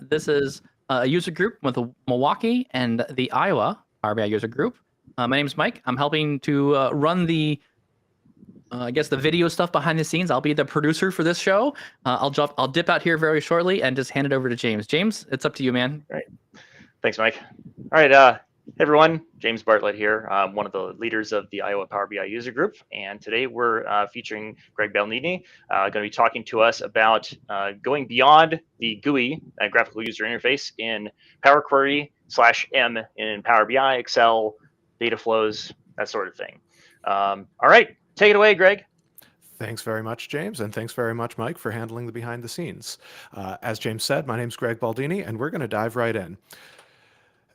This is a user group with Milwaukee and the Iowa Power BI user group. My name is Mike. I'm helping to run the, I guess, the video stuff behind the scenes. I'll be the producer for this show. I'll dip out here very shortly and just hand it over to James. James, it's up to you, man. All right. Thanks, Mike. All right. Hey, everyone. James Bartlett here. I'm one of the leaders of the Iowa Power BI user group. And today we're featuring Greg Baldini, going to be talking to us about going beyond the GUI, graphical user interface, in Power Query /M in Power BI, Excel, data flows, that sort of thing. All right. Take it away, Greg. Thanks very much, James, and thanks very much, Mike, for handling the behind the scenes. As James said, my name's Greg Baldini, and we're going to dive right in.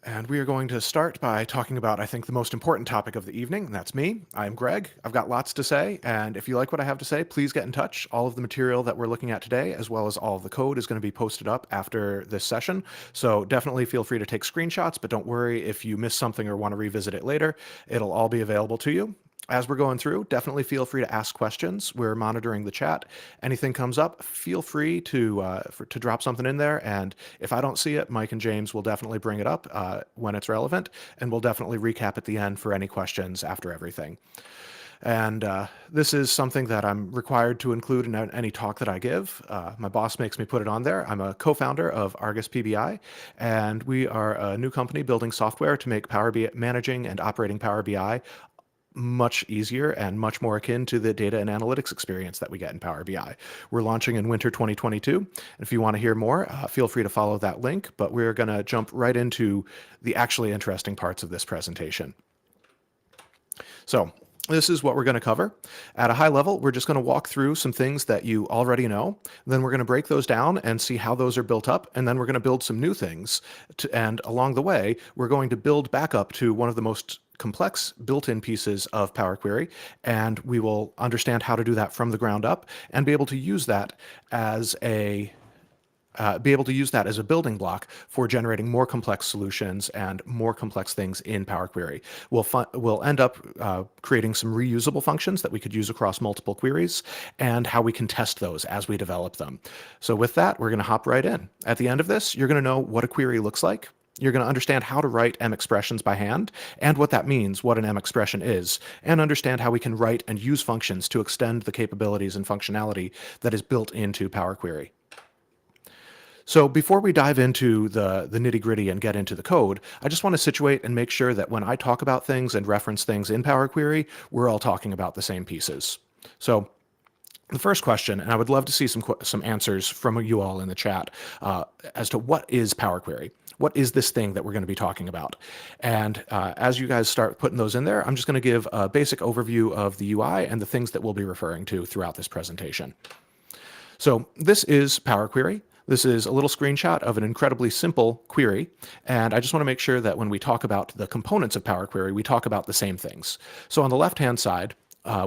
And we are going to start by talking about, I think, the most important topic of the evening, and that's me. I'm Greg. I've got lots to say, and if you like what I have to say, please get in touch. All of the material that we're looking at today, as well as all of the code, is going to be posted up after this session. So definitely feel free to take screenshots, but don't worry if you miss something or want to revisit it later. It'll all be available to you. As we're going through, definitely feel free to ask questions. We're monitoring the chat. Anything comes up, feel free to drop something in there. And if I don't see it, Mike and James will definitely bring it up when it's relevant, and we'll definitely recap at the end for any questions after everything. And this is something that I'm required to include in any talk that I give. My boss makes me put it on there. I'm a co-founder of Argus PBI, and we are a new company building software to make Power BI, managing and operating Power BI much easier and much more akin to the data and analytics experience that we get in Power BI. We're launching in winter 2022. And if you want to hear more, feel free to follow that link, but we're going to jump right into the actually interesting parts of this presentation. So this is what we're going to cover. At a high level, we're just going to walk through some things that you already know. Then we're going to break those down and see how those are built up. And then we're going to build some new things. And along the way, we're going to build back up to one of the most complex built-in pieces of Power Query, and we will understand how to do that from the ground up and be able to use that as a building block for generating more complex solutions and more complex things in Power Query. We'll end up creating some reusable functions that we could use across multiple queries, and how we can test those as we develop them. So with that, we're going to hop right in. At the end of this, you're going to know what a query looks like. You're going to understand how to write M expressions by hand and what that means, what an M expression is, and understand how we can write and use functions to extend the capabilities and functionality that is built into Power Query. So before we dive into the nitty-gritty and get into the code, I just want to situate and make sure that when I talk about things and reference things in Power Query, we're all talking about the same pieces. So the first question, and I would love to see some answers from you all in the chat as to what is Power Query? What is this thing that we're going to be talking about? And as you guys start putting those in there, I'm just going to give a basic overview of the UI and the things that we'll be referring to throughout this presentation. So this is Power Query. This is a little screenshot of an incredibly simple query, and I just want to make sure that when we talk about the components of Power Query, we talk about the same things. So on the left-hand side,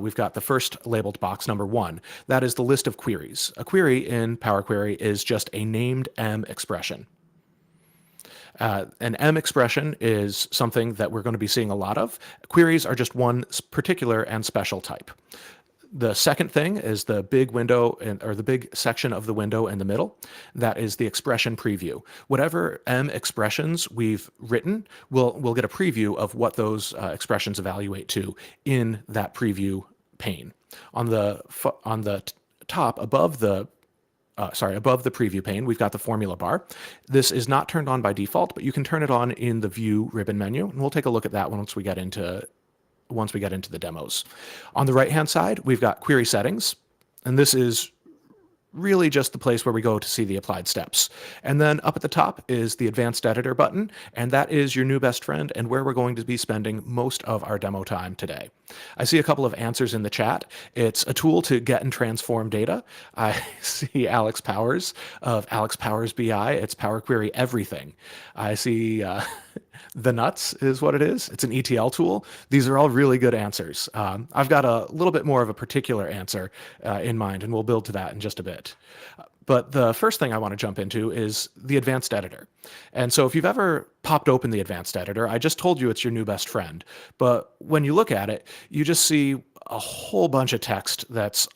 we've got the first labeled box, number 1. That is the list of queries. A query in Power Query is just a named M expression. An M expression is something that we're going to be seeing a lot of. Queries are just one particular and special type. The second thing is the big window, or the big section of the window in the middle. That is the expression preview. Whatever M expressions we've written, we'll get a preview of what those expressions evaluate to in that preview pane. On the top, above the preview pane, we've got the formula bar. This is not turned on by default, but you can turn it on in the View ribbon menu, and we'll take a look at that once we get into the demos. On the right-hand side, we've got query settings, and this is really just the place where we go to see the applied steps. And then up at the top is the Advanced Editor button, and that is your new best friend and where we're going to be spending most of our demo time today. I see a couple of answers in the chat. It's a tool to get and transform data. I see Alex Powers of Alex Powers BI. It's Power Query everything. I see the nuts is what it is. It's an ETL tool. These are all really good answers. I've got a little bit more of a particular answer in mind, and we'll build to that in just a bit. But the first thing I want to jump into is the Advanced Editor. And so if you've ever popped open the Advanced Editor, I just told you it's your new best friend. But when you look at it, you just see a whole bunch of text that's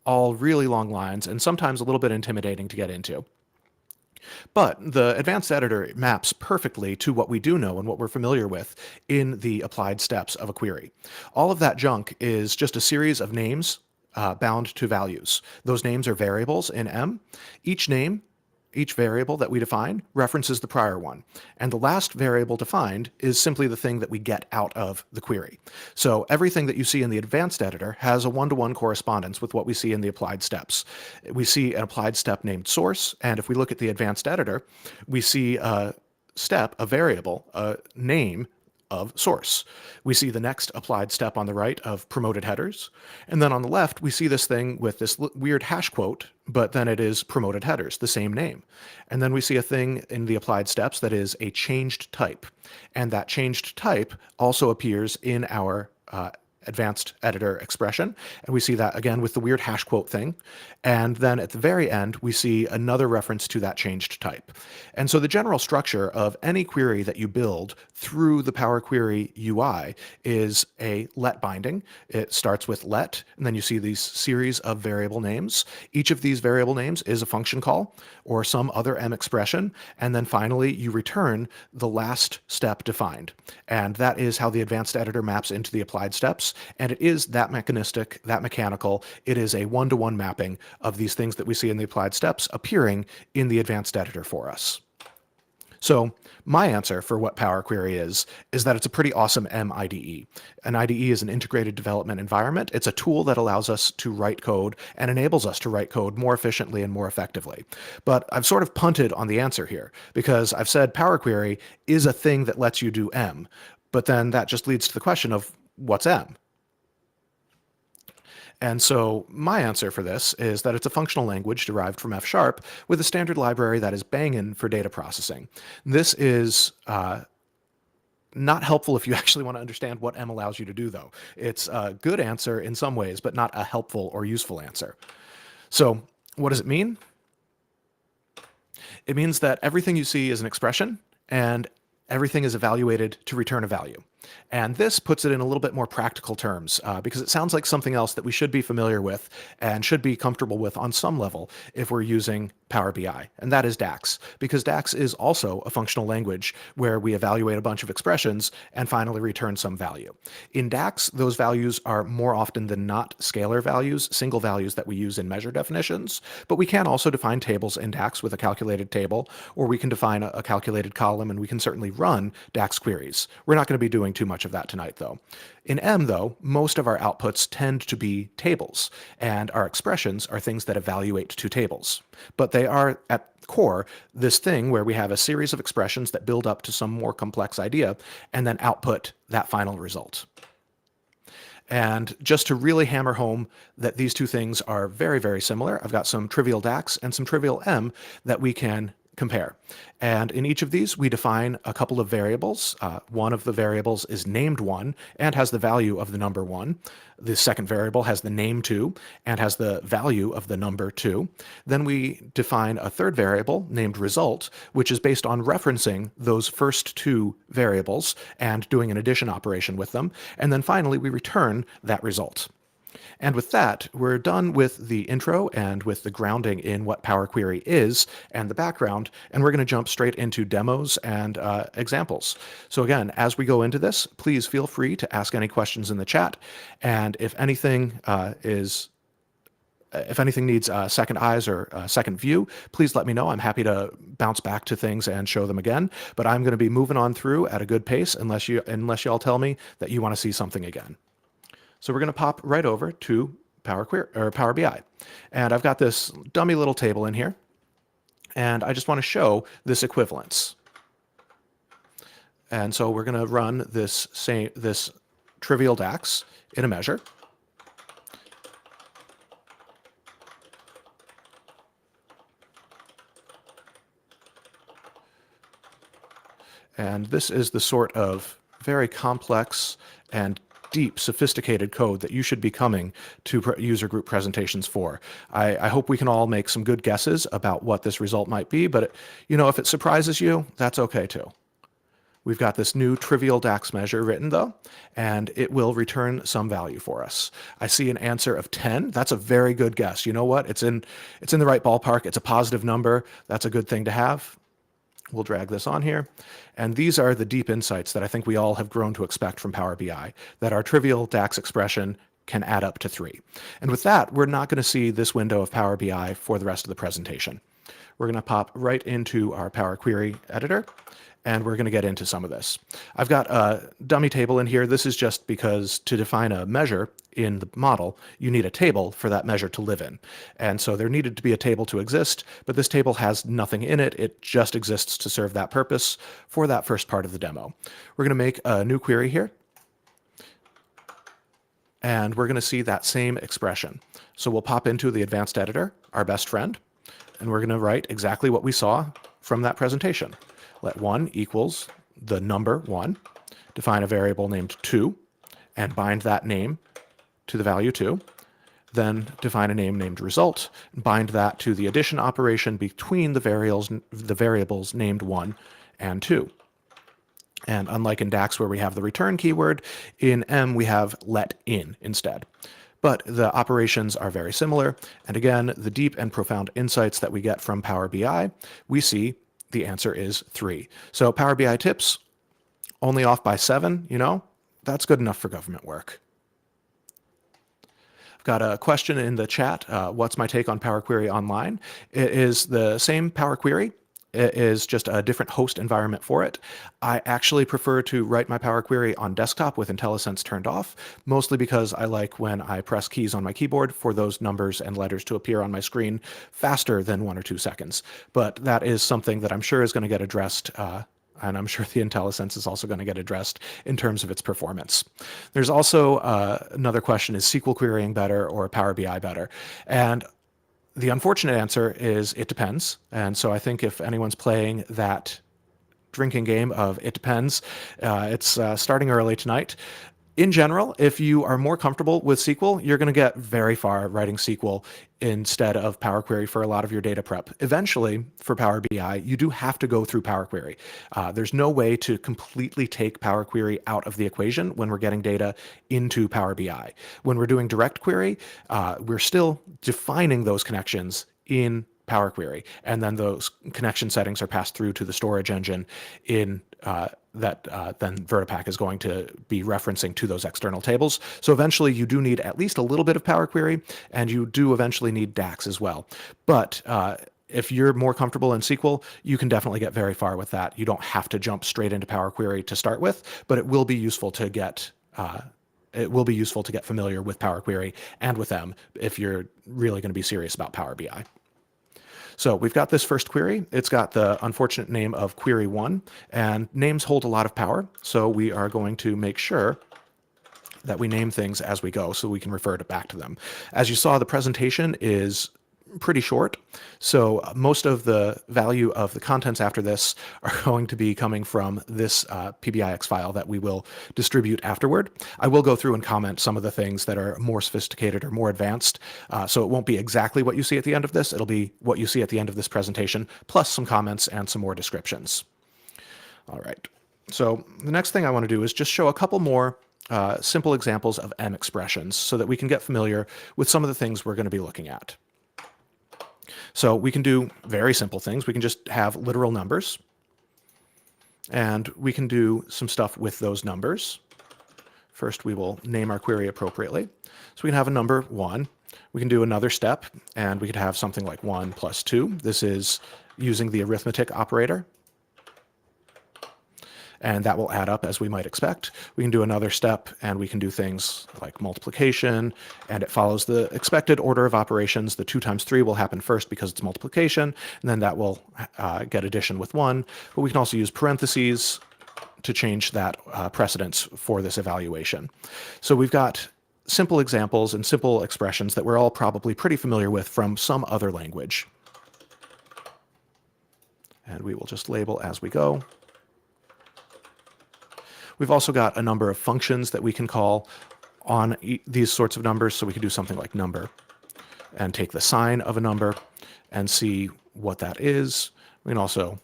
all really long lines and sometimes a little bit intimidating to get into. But the advanced editor maps perfectly to what we do know and what we're familiar with in the applied steps of a query. All of that junk is just a series of names bound to values. Those names are variables in M. Each variable that we define references the prior one. And the last variable defined is simply the thing that we get out of the query. So everything that you see in the advanced editor has a one-to-one correspondence with what we see in the applied steps. We see an applied step named source, and if we look at the advanced editor, we see a step, a variable, a name of source. We see the next applied step on the right of promoted headers. And then on the left, we see this thing with this weird hash quote, but then it is promoted headers, the same name. And then we see a thing in the applied steps that is a changed type. And that changed type also appears in our advanced editor expression. And we see that again with the weird hash quote thing. And then at the very end, we see another reference to that changed type. And so the general structure of any query that you build through the Power Query UI is a let binding. It starts with let, and then you see these series of variable names. Each of these variable names is a function call or some other M expression. And then finally, you return the last step defined. And that is how the advanced editor maps into the applied steps. And it is that mechanistic, that mechanical. It is a one-to-one mapping of these things that we see in the applied steps appearing in the advanced editor for us. So my answer for what Power Query is that it's a pretty awesome M IDE. An IDE is an integrated development environment. It's a tool that allows us to write code and enables us to write code more efficiently and more effectively. But I've sort of punted on the answer here because I've said Power Query is a thing that lets you do M, but then that just leads to the question of what's M? And so my answer for this is that it's a functional language derived from F# with a standard library that is banging for data processing. This is not helpful if you actually want to understand what M allows you to do, though. It's a good answer in some ways, but not a helpful or useful answer. So what does it mean? It means that everything you see is an expression, and everything is evaluated to return a value. And this puts it in a little bit more practical terms because it sounds like something else that we should be familiar with and should be comfortable with on some level if we're using Power BI, and that is DAX, because DAX is also a functional language where we evaluate a bunch of expressions and finally return some value. In DAX, those values are more often than not scalar values, single values that we use in measure definitions, but we can also define tables in DAX with a calculated table, or we can define a calculated column, and we can certainly run DAX queries. We're not going to be doing too much of that tonight, though. In M, though, most of our outputs tend to be tables, and our expressions are things that evaluate to tables. But they are, at core, this thing where we have a series of expressions that build up to some more complex idea, and then output that final result. And just to really hammer home that these two things are very, very similar, I've got some trivial DAX and some trivial M that we can compare. And in each of these, we define a couple of variables. One of the variables is named 1 and has the value of the number 1. The second variable has the name 2 and has the value of the number 2. Then we define a third variable named result, which is based on referencing those first two variables and doing an addition operation with them. And then finally, we return that result. And with that, we're done with the intro and with the grounding in what Power Query is and the background, and we're going to jump straight into demos and examples. So again, as we go into this, please feel free to ask any questions in the chat, and if anything needs second eyes or second view, please let me know. I'm happy to bounce back to things and show them again, but I'm going to be moving on through at a good pace unless y'all tell me that you want to see something again. So we're going to pop right over to Power BI. And I've got this dummy little table in here, and I just want to show this equivalence. And so we're going to run this trivial DAX in a measure. And this is the sort of very complex and deep, sophisticated code that you should be coming to user group presentations for. I hope we can all make some good guesses about what this result might be, but if it surprises you, that's okay too. We've got this new trivial DAX measure written though, and it will return some value for us. I see an answer of 10. That's a very good guess. You know what? It's in the right ballpark. It's a positive number. That's a good thing to have. We'll drag this on here. And these are the deep insights that I think we all have grown to expect from Power BI, that our trivial DAX expression can add up to 3. And with that, we're not going to see this window of Power BI for the rest of the presentation. We're going to pop right into our Power Query editor, and we're going to get into some of this. I've got a dummy table in here. This is just because to define a measure in the model, you need a table for that measure to live in. And so there needed to be a table to exist, but this table has nothing in it. It just exists to serve that purpose for that first part of the demo. We're going to make a new query here, and we're going to see that same expression. So we'll pop into the advanced editor, our best friend, and we're going to write exactly what we saw from that presentation. Let 1 equals the number 1, define a variable named 2, and bind that name to the value 2. Then define a name named result, and bind that to the addition operation between the variables named 1 and 2. And unlike in DAX where we have the return keyword, in M we have let in instead. But the operations are very similar. And again, the deep and profound insights that we get from Power BI, we see the answer is 3. So Power BI tips, only off by 7, that's good enough for government work. I've got a question in the chat. What's my take on Power Query Online? It is the same Power Query. It is just a different host environment for it. I actually prefer to write my Power Query on desktop with IntelliSense turned off, mostly because I like when I press keys on my keyboard for those numbers and letters to appear on my screen faster than 1 or 2 seconds. But that is something that I'm sure is going to get addressed, and I'm sure the IntelliSense is also going to get addressed in terms of its performance. There's also another question, is SQL querying better or Power BI better? And the unfortunate answer is it depends. And so I think if anyone's playing that drinking game of it depends, it's starting early tonight. In general, if you are more comfortable with SQL, you're going to get very far writing SQL instead of Power Query for a lot of your data prep. Eventually, for Power BI, you do have to go through Power Query. There's no way to completely take Power Query out of the equation when we're getting data into Power BI. When we're doing direct query, we're still defining those connections in Power Query, and then those connection settings are passed through to the storage engine in that then Vertipack is going to be referencing to those external tables. So eventually you do need at least a little bit of Power Query, and you do eventually need DAX as well. But if you're more comfortable in SQL, you can definitely get very far with that. You don't have to jump straight into Power Query to start with, but it will be useful to get familiar with Power Query and with M if you're really going to be serious about Power BI. So we've got this first query. It's got the unfortunate name of query 1, and names hold a lot of power. So we are going to make sure that we name things as we go so we can refer back to them. As you saw, the presentation is pretty short. So most of the value of the contents after this are going to be coming from this PBIX file that we will distribute afterward. I will go through and comment some of the things that are more sophisticated or more advanced. So it won't be exactly what you see at the end of this. It'll be what you see at the end of this presentation, plus some comments and some more descriptions. All right. So the next thing I want to do is just show a couple more simple examples of M expressions so that we can get familiar with some of the things we're going to be looking at. So we can do very simple things. We can just have literal numbers, and we can do some stuff with those numbers. First, we will name our query appropriately. So we can have a number 1. We can do another step, and we could have something like 1 plus 2. This is using the arithmetic operator, and that will add up as we might expect. We can do another step, and we can do things like multiplication, and it follows the expected order of operations. The 2 times 3 will happen first because it's multiplication, and then that will get addition with 1. But we can also use parentheses to change that precedence for this evaluation. So we've got simple examples and simple expressions that we're all probably pretty familiar with from some other language. And we will just label as we go. We've also got a number of functions that we can call on these sorts of numbers. So we can do something like number and take the sign of a number and see what that is. We can also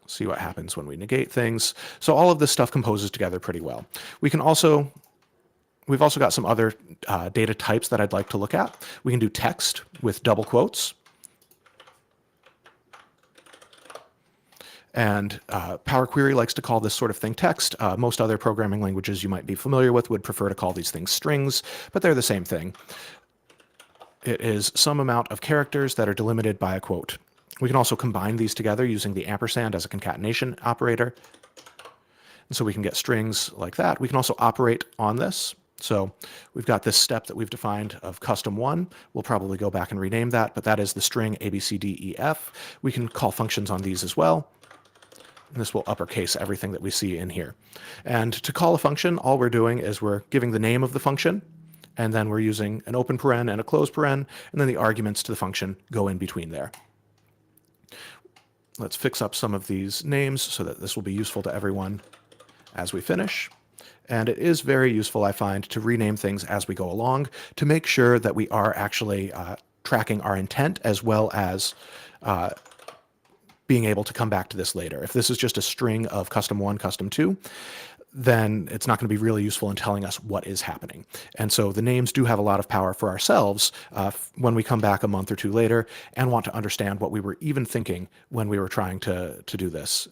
See what happens when we negate things. So all of this stuff composes together pretty well. We've also got some other data types that I'd like to look at. We can do text with double quotes. And Power Query likes to call this sort of thing text. Most other programming languages you might be familiar with would prefer to call these things strings, but they're the same thing. It is some amount of characters that are delimited by a quote. We can also combine these together using the ampersand as a concatenation operator. And so we can get strings like that. We can also operate on this. So we've got this step that we've defined of custom1. We'll probably go back and rename that, but that is the string ABCDEF. We can call functions on these as well. And this will uppercase everything that we see in here. And to call a function, all we're doing is we're giving the name of the function, and then we're using an open paren and a closed paren, and then the arguments to the function go in between there. Let's fix up some of these names so that this will be useful to everyone as we finish. And it is very useful, I find, to rename things as we go along to make sure that we are actually tracking our intent as well as being able to come back to this later. If this is just a string of custom1, custom2, then it's not going to be really useful in telling us what is happening. And so the names do have a lot of power for ourselves when we come back a month or two later and want to understand what we were even thinking when we were trying to do this.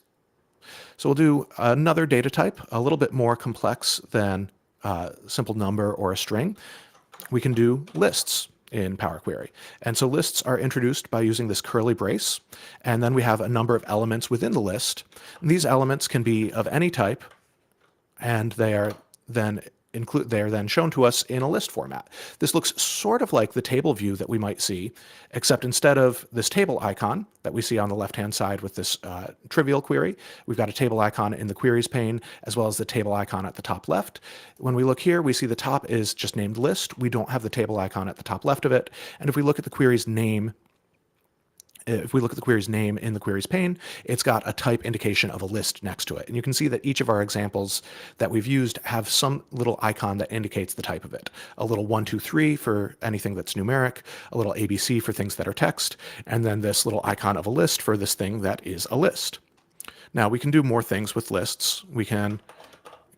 So we'll do another data type, a little bit more complex than a simple number or a string. We can do lists in Power Query. And so lists are introduced by using this curly brace, and then we have a number of elements within the list. And these elements can be of any type, and they are then shown to us in a list format. This looks sort of like the table view that we might see, except instead of this table icon that we see on the left-hand side with this trivial query, we've got a table icon in the queries pane, as well as the table icon at the top left. When we look here, we see the top is just named list. We don't have the table icon at the top left of it. And if we look at the query's name, in the queries pane, it's got a type indication of a list next to it. And you can see that each of our examples that we've used have some little icon that indicates the type of it. A little 1, 2, 3 for anything that's numeric, a little ABC for things that are text, and then this little icon of a list for this thing that is a list. Now we can do more things with lists. We can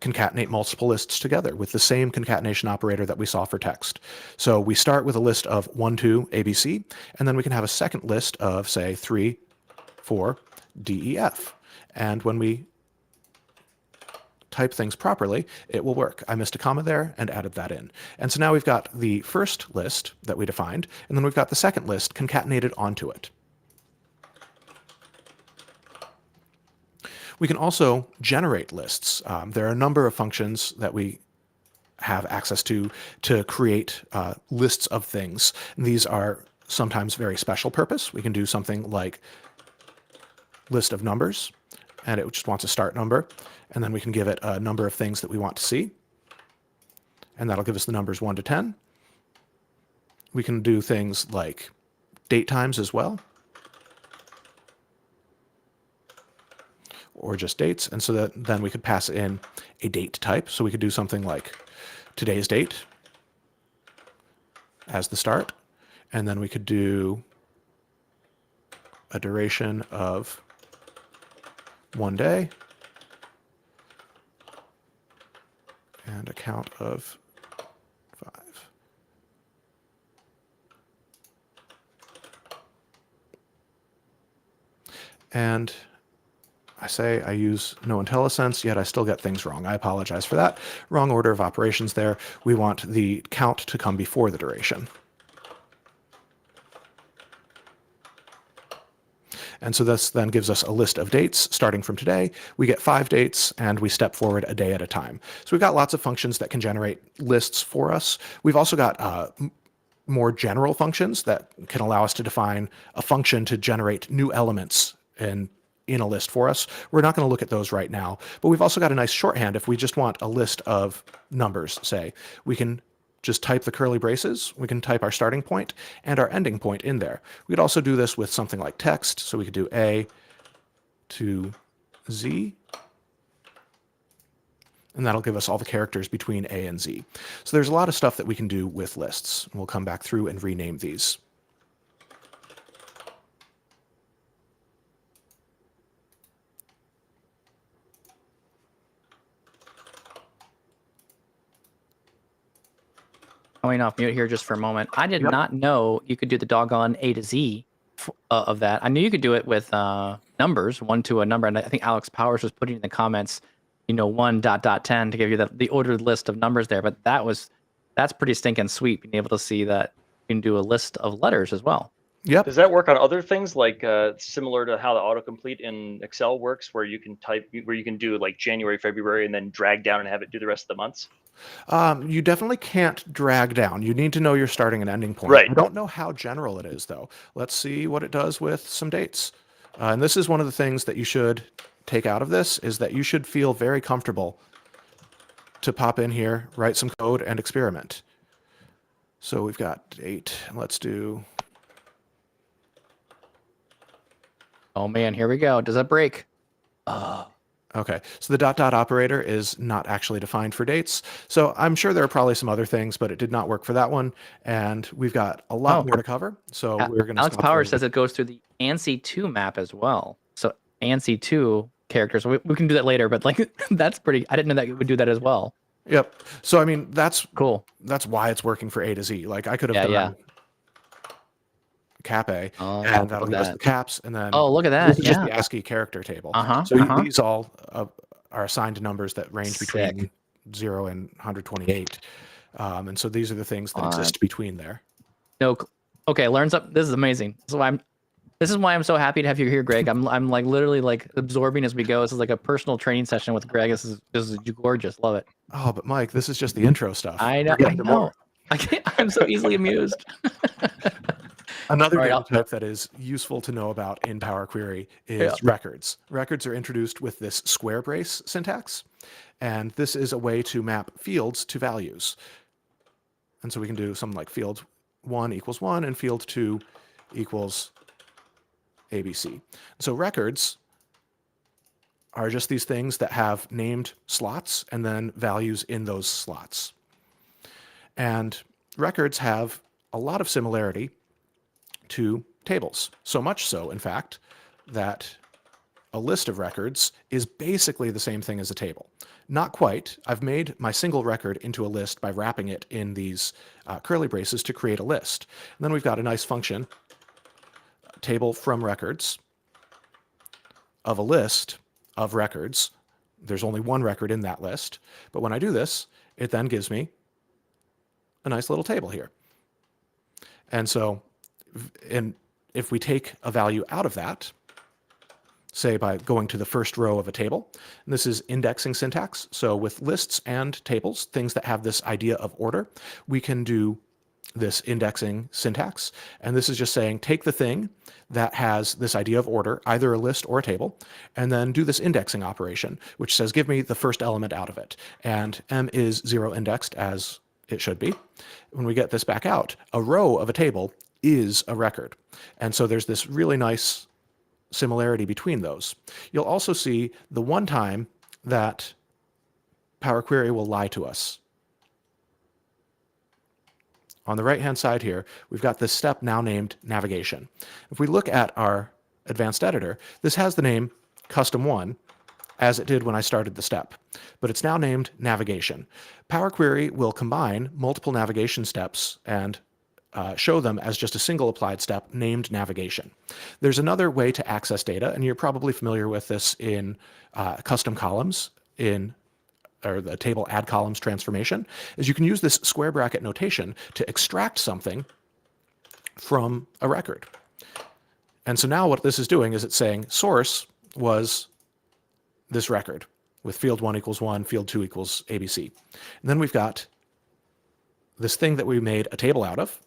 concatenate multiple lists together with the same concatenation operator that we saw for text. So we start with a list of 1, 2, ABC, and then we can have a second list of, say, 3, 4, DEF. And when we type things properly, it will work. I missed a comma there and added that in. And so now we've got the first list that we defined, and then we've got the second list concatenated onto it. We can also generate lists. There are a number of functions that we have access to create lists of things. And these are sometimes very special purpose. We can do something like list of numbers, and it just wants a start number. And then we can give it a number of things that we want to see. And that'll give us the numbers 1 to 10. We can do things like date times as well, or just dates. And so that then we could pass in a date type. So we could do something like today's date as the start. And then we could do a duration of 1 day and a count of 5. And I use no IntelliSense, yet I still get things wrong. I apologize for that. Wrong order of operations there. We want the count to come before the duration. And so this then gives us a list of dates starting from today. We get 5 dates, and we step forward a day at a time. So we've got lots of functions that can generate lists for us. We've also got more general functions that can allow us to define a function to generate new elements in a list for us. We're not going to look at those right now, but we've also got a nice shorthand. If we just want a list of numbers, say, we can just type the curly braces, we can type our starting point and our ending point in there. We could also do this with something like text, so we could do A to Z, and that'll give us all the characters between A and Z. So there's a lot of stuff that we can do with lists. We'll come back through and rename these. going off mute here just for a moment. I did Yep. not know you could do the doggone A to Z of that. I knew you could do it with numbers, 1 to a number, and I think Alex Powers was putting in the comments, 1.10 to give you the ordered list of numbers there. But that's pretty stinking sweet, being able to see that you can do a list of letters as well. Yep. Does that work on other things, like similar to how the autocomplete in Excel works, where you can do like January, February, and then drag down and have it do the rest of the months? You definitely can't drag down. You need to know your starting and ending point. Right. I don't know how general it is, though. Let's see what it does with some dates. And this is one of the things that you should take out of this, is that you should feel very comfortable to pop in here, write some code, and experiment. So we've got date. Let's do... Oh man, here we go. Does that break? Okay, so the dot operator is not actually defined for dates. So I'm sure there are probably some other things, but it did not work for that one. And we've got a lot more to cover. So we're going to Alex Powers says it goes through the ANSI 2 map as well. So ANSI 2 characters. We can do that later, but like that's pretty. I didn't know that it would do that as well. Yep. So I mean, that's cool. That's why it's working for A to Z. Like I could have done cap A, and that'll give us the caps, and then look at that. This is just the ASCII character table. So these all are assigned to numbers that range between 0 and 128, and so these are the things that exist between there. No, okay, learns up. This is amazing. This is why I'm so happy to have you here, Greg. I'm like literally like absorbing as we go. This is like a personal training session with Greg. This is gorgeous. Love it. Oh, but Mike, this is just the intro stuff. I know. I'm so easily amused. Another data type that is useful to know about in Power Query is records. Records are introduced with this square brace syntax, and this is a way to map fields to values. And so we can do something like field 1 equals 1 and field 2 equals ABC. So records are just these things that have named slots and then values in those slots. And records have a lot of similarity to tables. So much so, in fact, that a list of records is basically the same thing as a table. Not quite. I've made my single record into a list by wrapping it in these curly braces to create a list. And then we've got a nice function, table from records, of a list of records. There's only one record in that list. But when I do this, it then gives me a nice little table here. And so if we take a value out of that, say by going to the first row of a table, and this is indexing syntax. So with lists and tables, things that have this idea of order, we can do this indexing syntax. And this is just saying, take the thing that has this idea of order, either a list or a table, and then do this indexing operation, which says, give me the first element out of it. And M is 0 indexed as it should be. When we get this back out, a row of a table is a record. And so there's this really nice similarity between those. You'll also see the one time that Power Query will lie to us. On the right-hand side here, we've got this step now named navigation. If we look at our advanced editor, this has the name custom1, as it did when I started the step, but it's now named navigation. Power Query will combine multiple navigation steps and show them as just a single applied step named navigation. There's another way to access data, and you're probably familiar with this in custom columns or the table add columns transformation, is you can use this square bracket notation to extract something from a record. And so now what this is doing is it's saying source was this record with field 1 equals 1, field 2 equals ABC. And then we've got this thing that we made a table out of.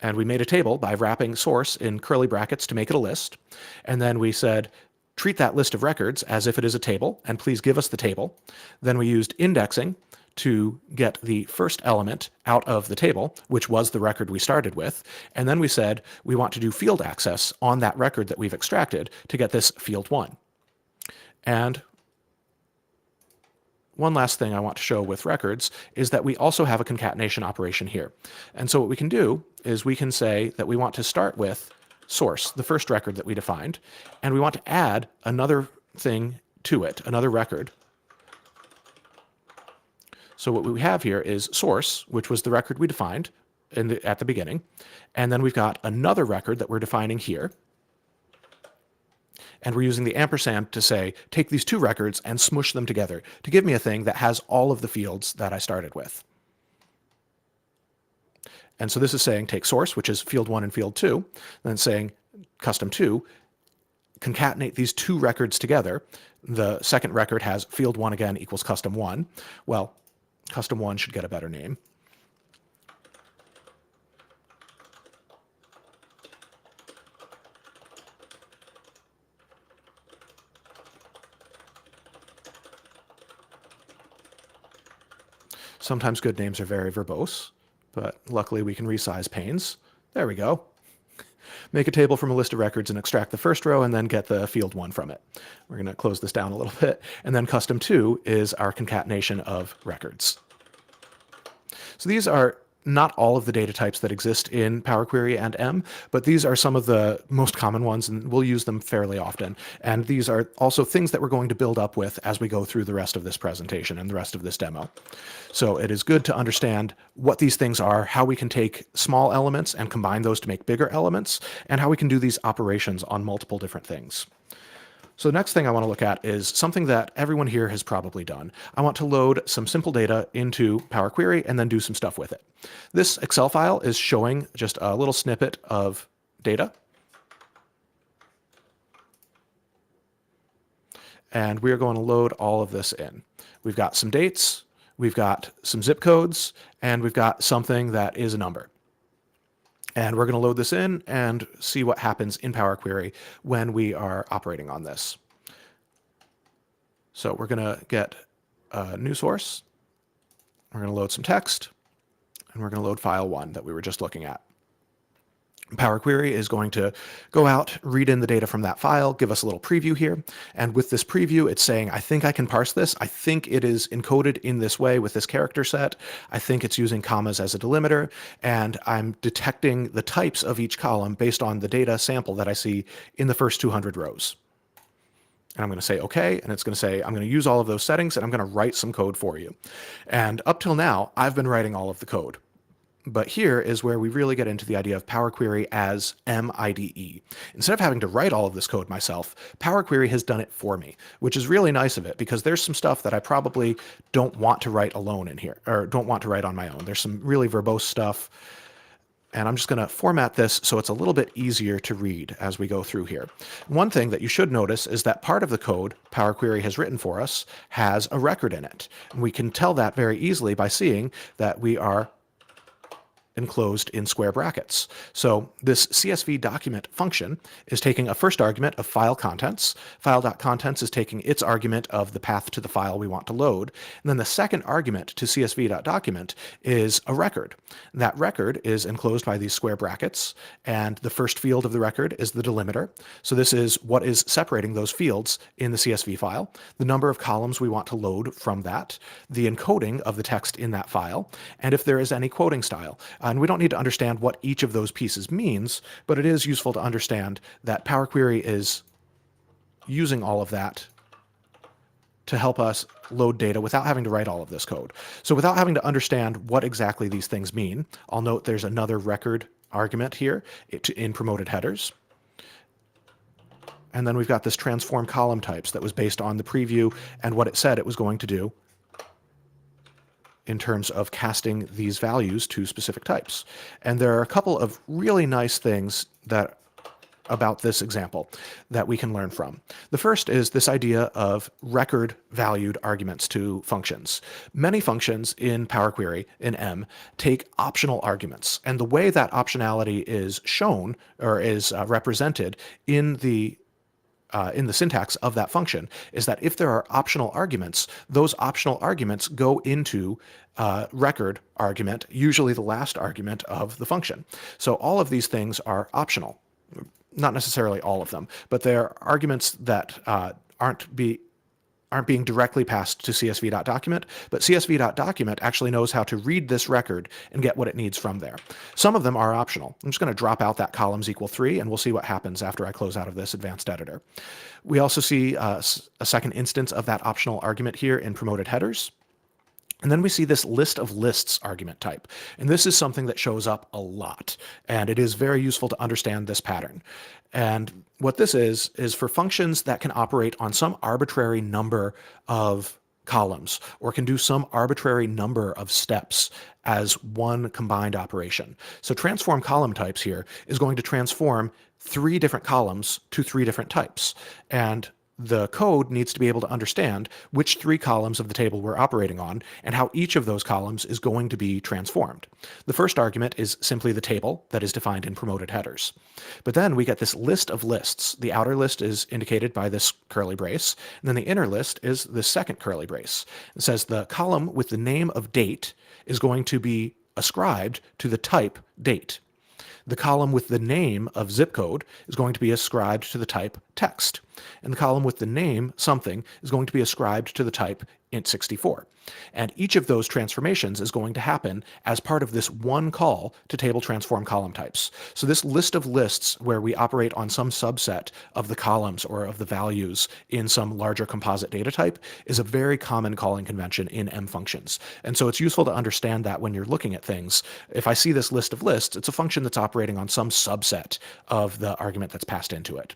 And we made a table by wrapping source in curly brackets to make it a list. And then we said, treat that list of records as if it is a table, and please give us the table. Then we used indexing to get the first element out of the table, which was the record we started with. And then we said, we want to do field access on that record that we've extracted to get this field 1. And one last thing I want to show with records is that we also have a concatenation operation here. And so what we can do is we can say that we want to start with source, the first record that we defined, and we want to add another thing to it, another record. So what we have here is source, which was the record we defined at the beginning. And then we've got another record that we're defining here. And we're using the ampersand to say, take these two records and smush them together to give me a thing that has all of the fields that I started with. And so this is saying take source, which is field 1 and field 2, then saying custom 2, concatenate these two records together. The second record has field 1 again equals custom 1. Well, custom 1 should get a better name. Sometimes good names are very verbose, but luckily we can resize panes. There we go. Make a table from a list of records and extract the first row and then get the field 1 from it. We're going to close this down a little bit. And then custom 2 is our concatenation of records. So these are not all of the data types that exist in Power Query and M, but these are some of the most common ones, and we'll use them fairly often. And these are also things that we're going to build up with as we go through the rest of this presentation and the rest of this demo. So it is good to understand what these things are, how we can take small elements and combine those to make bigger elements, and how we can do these operations on multiple different things. So the next thing I want to look at is something that everyone here has probably done. I want to load some simple data into Power Query and then do some stuff with it. This Excel file is showing just a little snippet of data. And we are going to load all of this in. We've got some dates, we've got some zip codes, and we've got something that is a number. And we're going to load this in and see what happens in Power Query when we are operating on this. So we're going to get a new source. We're going to load some text, and we're going to load file 1 that we were just looking at. Power Query is going to go out, read in the data from that file, give us a little preview here. And with this preview, it's saying, I think I can parse this. I think it is encoded in this way with this character set. I think it's using commas as a delimiter. And I'm detecting the types of each column based on the data sample that I see in the first 200 rows. And I'm going to say OK, and it's going to say, I'm going to use all of those settings, and I'm going to write some code for you. And up till now, I've been writing all of the code. But here is where we really get into the idea of Power Query as MIDE. Instead of having to write all of this code myself, Power Query has done it for me, which is really nice of it because there's some stuff that I probably don't want to write alone in here, or don't want to write on my own. There's some really verbose stuff. And I'm just going to format this so it's a little bit easier to read as we go through here. One thing that you should notice is that part of the code Power Query has written for us has a record in it. And we can tell that very easily by seeing that we are enclosed in square brackets. So this CSV document function is taking a first argument of file contents. File.contents is taking its argument of the path to the file we want to load. And then the second argument to CSV.document is a record. That record is enclosed by these square brackets, and the first field of the record is the delimiter. So this is what is separating those fields in the CSV file, the number of columns we want to load from that, the encoding of the text in that file, and if there is any quoting style. And we don't need to understand what each of those pieces means, but it is useful to understand that Power Query is using all of that to help us load data without having to write all of this code. So without having to understand what exactly these things mean, I'll note there's another record argument here in promoted headers. And then we've got this transform column types that was based on the preview and what it said it was going to do in terms of casting these values to specific types. And there are a couple of really nice things about this example that we can learn from. The first is this idea of record valued arguments to functions. Many functions in Power Query in M take optional arguments, and the way that optionality is shown or is represented in the syntax of that function is that if there are optional arguments, those optional arguments go into record argument, usually the last argument of the function. So all of these things are optional. Not necessarily all of them, but they're arguments that aren't being directly passed to csv.document, but csv.document actually knows how to read this record and get what it needs from there. Some of them are optional. I'm just going to drop out that columns equal 3, and we'll see what happens after I close out of this advanced editor. We also see a second instance of that optional argument here in promoted headers. And then we see this list of lists argument type. And this is something that shows up a lot. And it is very useful to understand this pattern. And what this is for functions that can operate on some arbitrary number of columns or can do some arbitrary number of steps as one combined operation. So transform column types here is going to transform 3 different columns to 3 different types. And the code needs to be able to understand which 3 columns of the table we're operating on and how each of those columns is going to be transformed. The first argument is simply the table that is defined in promoted headers. But then we get this list of lists. The outer list is indicated by this curly brace, and then the inner list is the second curly brace. It says the column with the name of date is going to be ascribed to the type date. The column with the name of zip code is going to be ascribed to the type text. And the column with the name something is going to be ascribed to the type int64. And each of those transformations is going to happen as part of this one call to table transform column types. So this list of lists where we operate on some subset of the columns or of the values in some larger composite data type is a very common calling convention in M functions. And so it's useful to understand that when you're looking at things. If I see this list of lists, it's a function that's operating on some subset of the argument that's passed into it.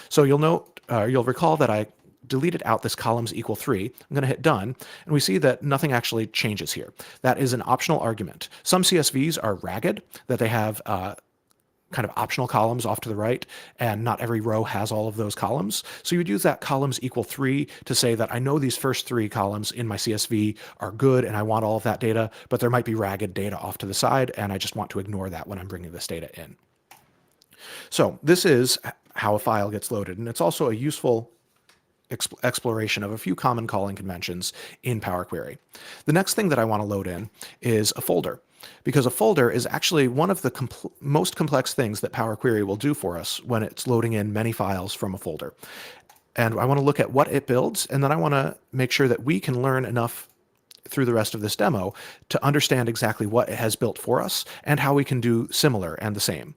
So you'll recall that I deleted out this columns equal 3. I'm going to hit done, and we see that nothing actually changes here. That is an optional argument. Some CSVs are ragged, that they have kind of optional columns off to the right, and not every row has all of those columns. So you would use that columns equal 3 to say that I know these first 3 columns in my CSV are good and I want all of that data, but there might be ragged data off to the side, and I just want to ignore that when I'm bringing this data in. So this is how a file gets loaded, and it's also a useful exploration of a few common calling conventions in Power Query. The next thing that I want to load in is a folder, because a folder is actually one of the most complex things that Power Query will do for us when it's loading in many files from a folder. And I want to look at what it builds, and then I want to make sure that we can learn enough through the rest of this demo to understand exactly what it has built for us and how we can do similar and the same.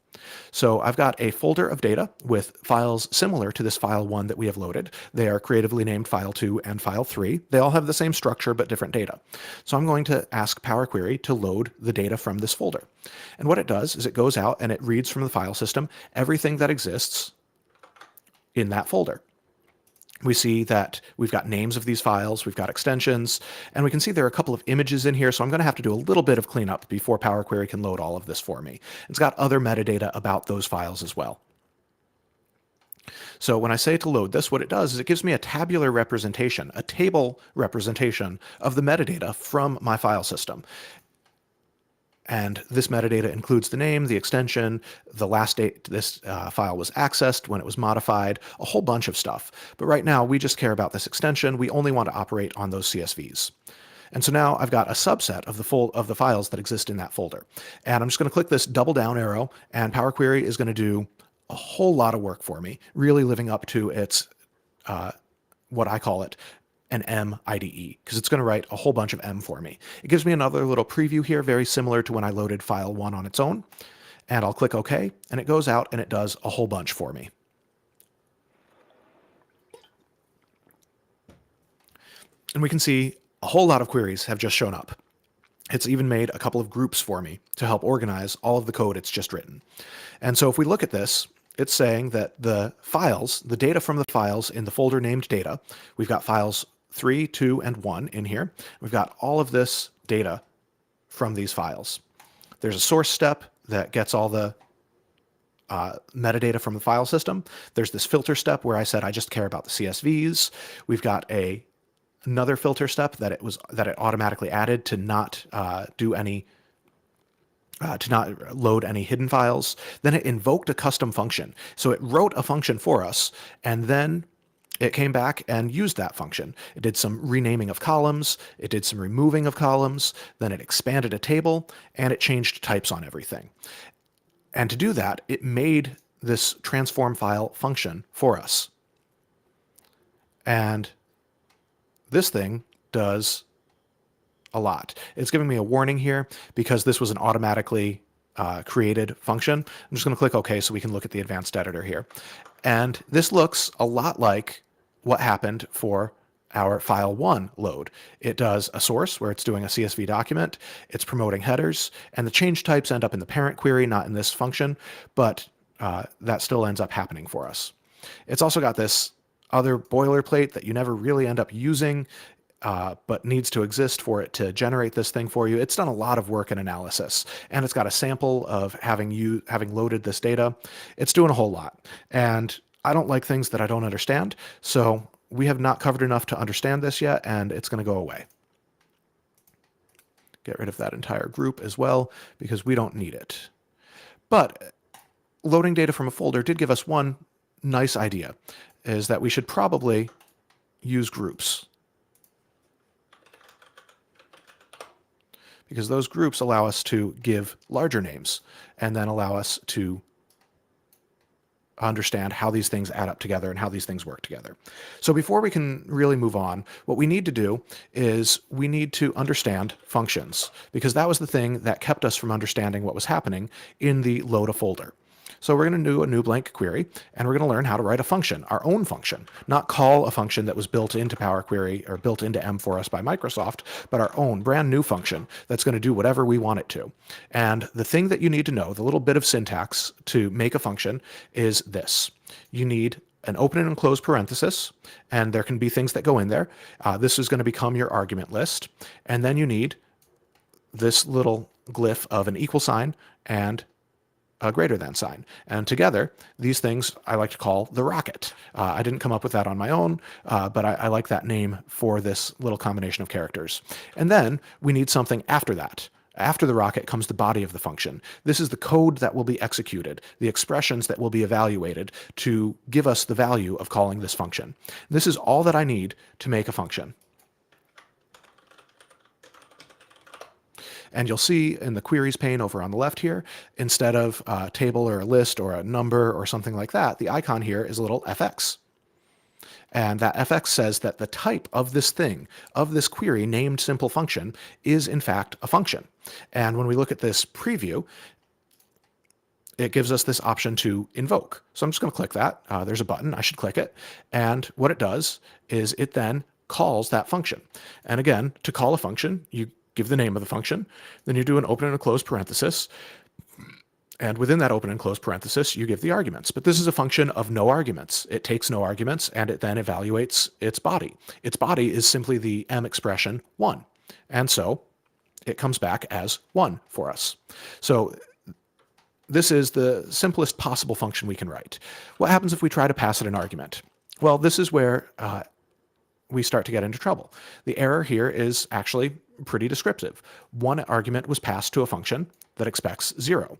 So I've got a folder of data with files similar to this file 1 that we have loaded. They are creatively named file 2 and file 3. They all have the same structure but different data. So I'm going to ask Power Query to load the data from this folder. And what it does is it goes out and it reads from the file system everything that exists in that folder. We see that we've got names of these files, we've got extensions, and we can see there are a couple of images in here, so I'm going to have to do a little bit of cleanup before Power Query can load all of this for me. It's got other metadata about those files as well. So when I say to load this, what it does is it gives me a tabular representation, a table representation of the metadata from my file system. And this metadata includes the name, the extension, the last date this file was accessed, when it was modified, a whole bunch of stuff. But right now, we just care about this extension. We only want to operate on those CSVs. And so now I've got a subset of the files that exist in that folder. And I'm just going to click this double down arrow, and Power Query is going to do a whole lot of work for me, really living up to its, what I call it, an M IDE, because it's going to write a whole bunch of M for me. It gives me another little preview here, very similar to when I loaded file 1 on its own. And I'll click OK, and it goes out and it does a whole bunch for me. And we can see a whole lot of queries have just shown up. It's even made a couple of groups for me to help organize all of the code it's just written. And so if we look at this, it's saying that the files, the data from the files in the folder named data, we've got files 3, 2, and 1 in here. We've got all of this data from these files. There's a source step that gets all the metadata from the file system. There's this filter step where I said I just care about the CSVs. We've got another filter step that it automatically added to not do any to not load any hidden files. Then it invoked a custom function. So it wrote a function for us, and then it came back and used that function. It did some renaming of columns, it did some removing of columns, then it expanded a table, and it changed types on everything. And to do that, it made this transform file function for us. And this thing does a lot. It's giving me a warning here because this was an automatically created function. I'm just going to click OK so we can look at the advanced editor here. And this looks a lot like what happened for our file1 load. It does a source where it's doing a CSV document, it's promoting headers, and the change types end up in the parent query, not in this function, but that still ends up happening for us. It's also got this other boilerplate that you never really end up using, but needs to exist for it to generate this thing for you. It's done a lot of work and analysis, and it's got a sample of having loaded this data. It's doing a whole lot, and I don't like things that I don't understand, so we have not covered enough to understand this yet, and it's going to go away. Get rid of that entire group as well, because we don't need it. But loading data from a folder did give us one nice idea, is that we should probably use groups, because those groups allow us to give larger names and then allow us to understand how these things add up together and how these things work together. So before we can really move on, what we need to do is we need to understand functions, because that was the thing that kept us from understanding what was happening in the load a folder. So we're going to do a new blank query, and we're going to learn how to write a function, our own function, not call a function that was built into Power Query or built into M for us by Microsoft, but our own brand new function that's going to do whatever we want it to. And the thing that you need to know, the little bit of syntax to make a function, is this. You need an open and close parenthesis, and there can be things that go in there. This is going to become your argument list. And then you need this little glyph of an equal sign and a greater than sign. And together, these things I like to call the rocket. I didn't come up with that on my own, but I like that name for this little combination of characters. And then we need something after that. After the rocket comes the body of the function. This is the code that will be executed, the expressions that will be evaluated to give us the value of calling this function. This is all that I need to make a function. And you'll see in the queries pane over on the left here, instead of a table or a list or a number or something like that, the icon here is a little fx. And that fx says that the type of this thing, of this query named simple function, is in fact a function. And when we look at this preview, it gives us this option to invoke. So I'm just going to click that. There's a button. I should click it. And what it does is it then calls that function. And again, to call a function, you give the name of the function, then you do an open and a close parenthesis, and within that open and close parenthesis, you give the arguments. But this is a function of no arguments. It takes no arguments, and it then evaluates its body. Its body is simply the M expression 1, and so it comes back as 1 for us. So this is the simplest possible function we can write. What happens if we try to pass it an argument? Well, this is where we start to get into trouble. The error here is actually pretty descriptive. One argument was passed to a function that expects 0.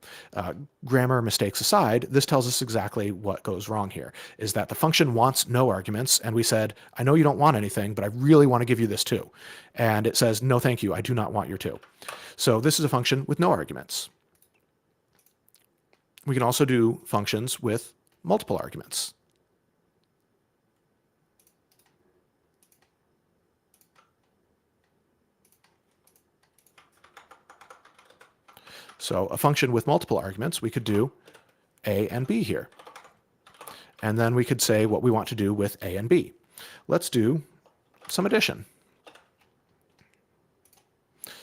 Grammar mistakes aside, this tells us exactly what goes wrong here, is that the function wants no arguments, and we said, I know you don't want anything, but I really want to give you this too. And it says, no thank you, I do not want your 2. So this is a function with no arguments. We can also do functions with multiple arguments. So a function with multiple arguments, we could do a and b here. And then we could say what we want to do with a and b. Let's do some addition.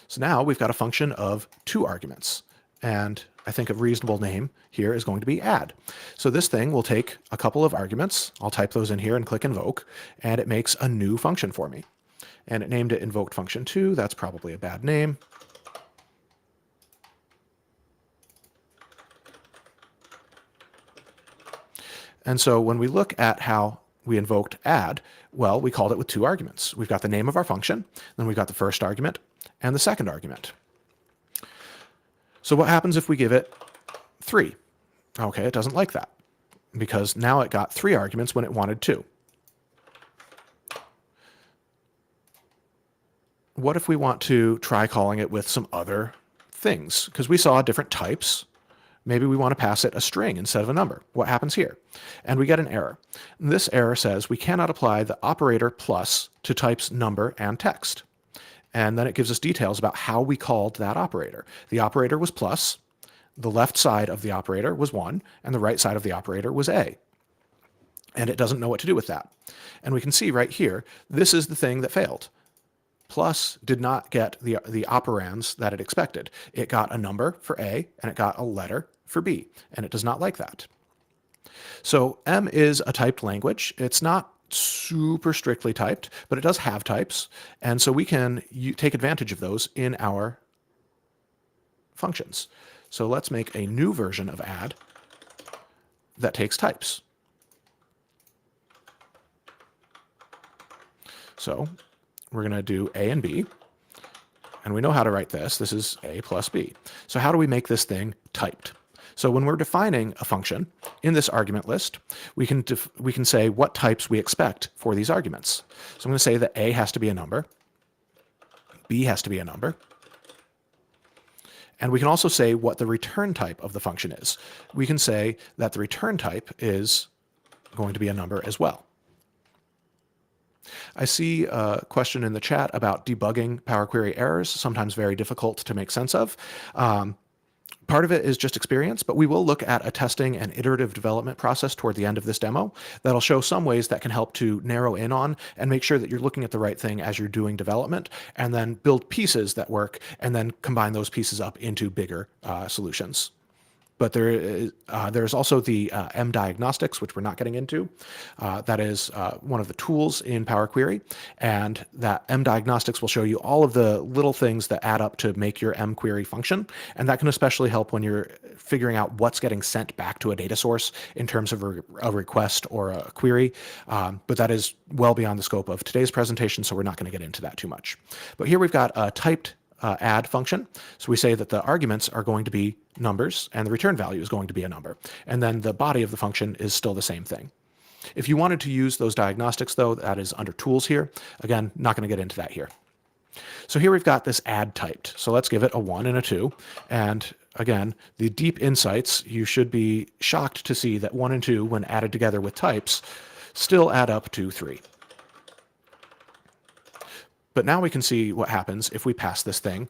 So now we've got a function of 2 arguments. And I think a reasonable name here is going to be add. So this thing will take a couple of arguments. I'll type those in here and click invoke, and it makes a new function for me. And it named it invoked function 2. That's probably a bad name. And so when we look at how we invoked add, well, we called it with 2 arguments. We've got the name of our function, then we've got the first argument and the second argument. So what happens if we give it 3? Okay, it doesn't like that, because now it got 3 arguments when it wanted 2. What if we want to try calling it with some other things? Because we saw different types. Maybe we want to pass it a string instead of a number. What happens here? And we get an error. This error says we cannot apply the operator plus to types number and text. And then it gives us details about how we called that operator. The operator was plus, the left side of the operator was 1, and the right side of the operator was a. and it doesn't know what to do with that. And we can see right here, this is the thing that failed. Plus did not get the operands that it expected. It got a number for A, and it got a letter for B, and it does not like that. So M is a typed language. It's not super strictly typed, but it does have types, and so we can take advantage of those in our functions. So let's make a new version of add that takes types. So we're going to do A and B, and we know how to write this. This is A plus B. So how do we make this thing typed? So when we're defining a function in this argument list, we can say what types we expect for these arguments. So I'm going to say that A has to be a number, B has to be a number, and we can also say what the return type of the function is. We can say that the return type is going to be a number as well. I see a question in the chat about debugging Power Query errors, sometimes very difficult to make sense of. Part of it is just experience, but we will look at a testing and iterative development process toward the end of this demo that'll show some ways that can help to narrow in on and make sure that you're looking at the right thing as you're doing development, and then build pieces that work and then combine those pieces up into bigger solutions. But there's also the M diagnostics, which we're not getting into. That is one of the tools in Power Query, and that M diagnostics will show you all of the little things that add up to make your M query function, and that can especially help when you're figuring out what's getting sent back to a data source in terms of a request or a query. But that is well beyond the scope of today's presentation, so we're not going to get into that too much. But here we've got a typed add function. So we say that the arguments are going to be numbers and the return value is going to be a number. And then the body of the function is still the same thing. If you wanted to use those diagnostics, though, that is under tools here. Again, not going to get into that here. So here we've got this add typed. So let's give it a 1 and a 2. And again, the deep insights, you should be shocked to see that 1 and 2, when added together with types, still add up to 3. But now we can see what happens if we pass this thing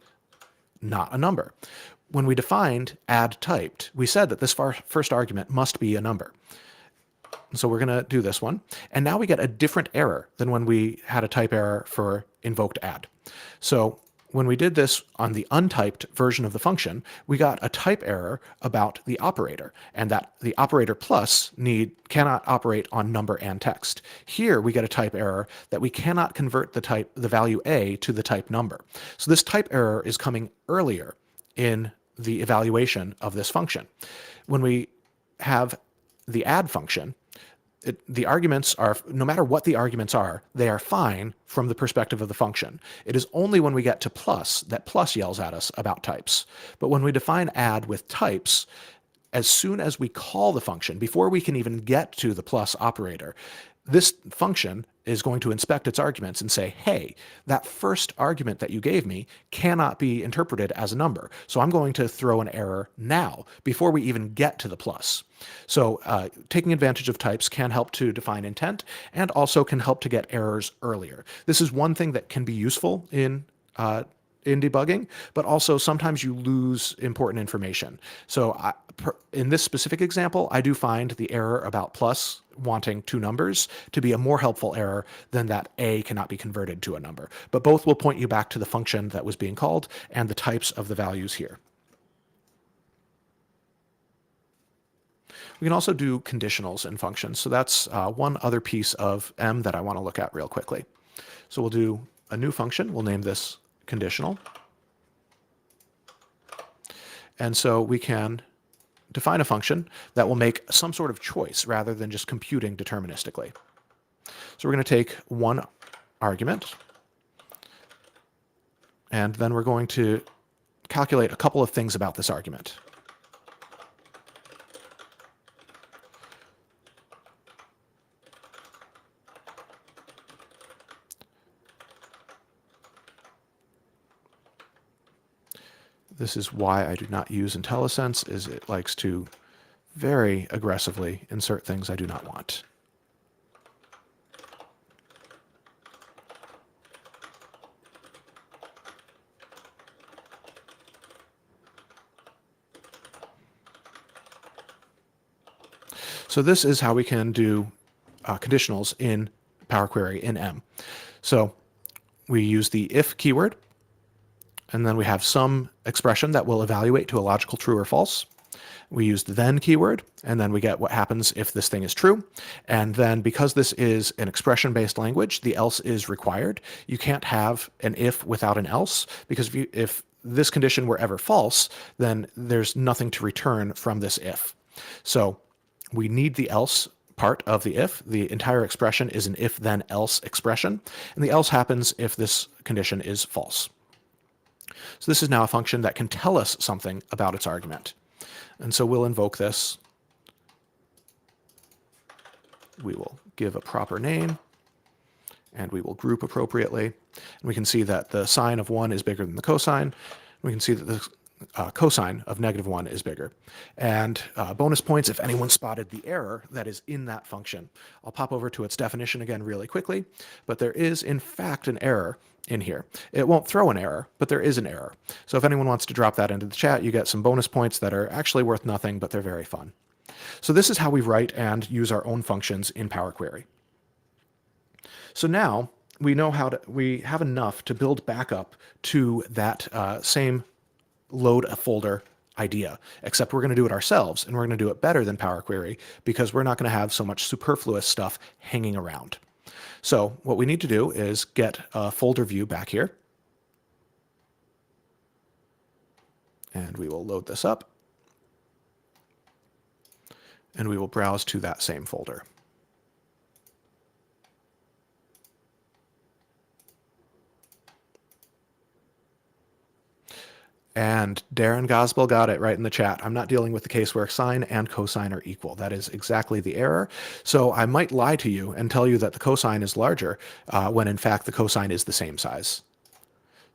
not a number. When we defined add typed, we said that this first argument must be a number. So we're going to do this one. And now we get a different error than when we had a type error for invoked add. So when we did this on the untyped version of the function, we got a type error about the operator, and that the operator plus cannot operate on number and text. Here we get a type error that we cannot convert the value A to the type number. So this type error is coming earlier in the evaluation of this function. When we have the add function, the arguments are, no matter what the arguments are, they are fine from the perspective of the function. It is only when we get to plus that plus yells at us about types. But when we define add with types, as soon as we call the function, before we can even get to the plus operator, this function is going to inspect its arguments and say, hey, that first argument that you gave me cannot be interpreted as a number. So I'm going to throw an error now before we even get to the plus. So taking advantage of types can help to define intent and also can help to get errors earlier. This is one thing that can be useful in debugging, but also sometimes you lose important information. So in this specific example, I do find the error about plus wanting 2 numbers to be a more helpful error than that A cannot be converted to a number. But both will point you back to the function that was being called and the types of the values here. We can also do conditionals in functions. So that's one other piece of M that I want to look at real quickly. So we'll do a new function. We'll name this conditional. And so we can define a function that will make some sort of choice rather than just computing deterministically. So we're going to take one argument, and then we're going to calculate a couple of things about this argument. This is why I do not use IntelliSense, is it likes to very aggressively insert things I do not want. So this is how we can do conditionals in Power Query in M. So we use the if keyword, and then we have some expression that will evaluate to a logical true or false. We use the then keyword, and then we get what happens if this thing is true. And then because this is an expression-based language, the else is required. You can't have an if without an else, because if this condition were ever false, then there's nothing to return from this if. So we need the else part of the if. The entire expression is an if then else expression, and the else happens if this condition is false. So this is now a function that can tell us something about its argument. And so we'll invoke this. We will give a proper name, and we will group appropriately. And we can see that the sine of 1 is bigger than the cosine. We can see that the cosine of -1 is bigger. And bonus points if anyone spotted the error that is in that function. I'll pop over to its definition again really quickly, but there is in fact an error in here. It won't throw an error, but there is an error. So if anyone wants to drop that into the chat, you get some bonus points that are actually worth nothing, but they're very fun. So this is how we write and use our own functions in Power Query. So now we know we have enough to build back up to that same load a folder idea, except we're going to do it ourselves, and we're going to do it better than Power Query because we're not going to have so much superfluous stuff hanging around. So what we need to do is get a folder view back here, and we will load this up, and we will browse to that same folder. And Darren Gosbell got it right in the chat. I'm not dealing with the case where sine and cosine are equal. That is exactly the error. So I might lie to you and tell you that the cosine is larger when in fact the cosine is the same size.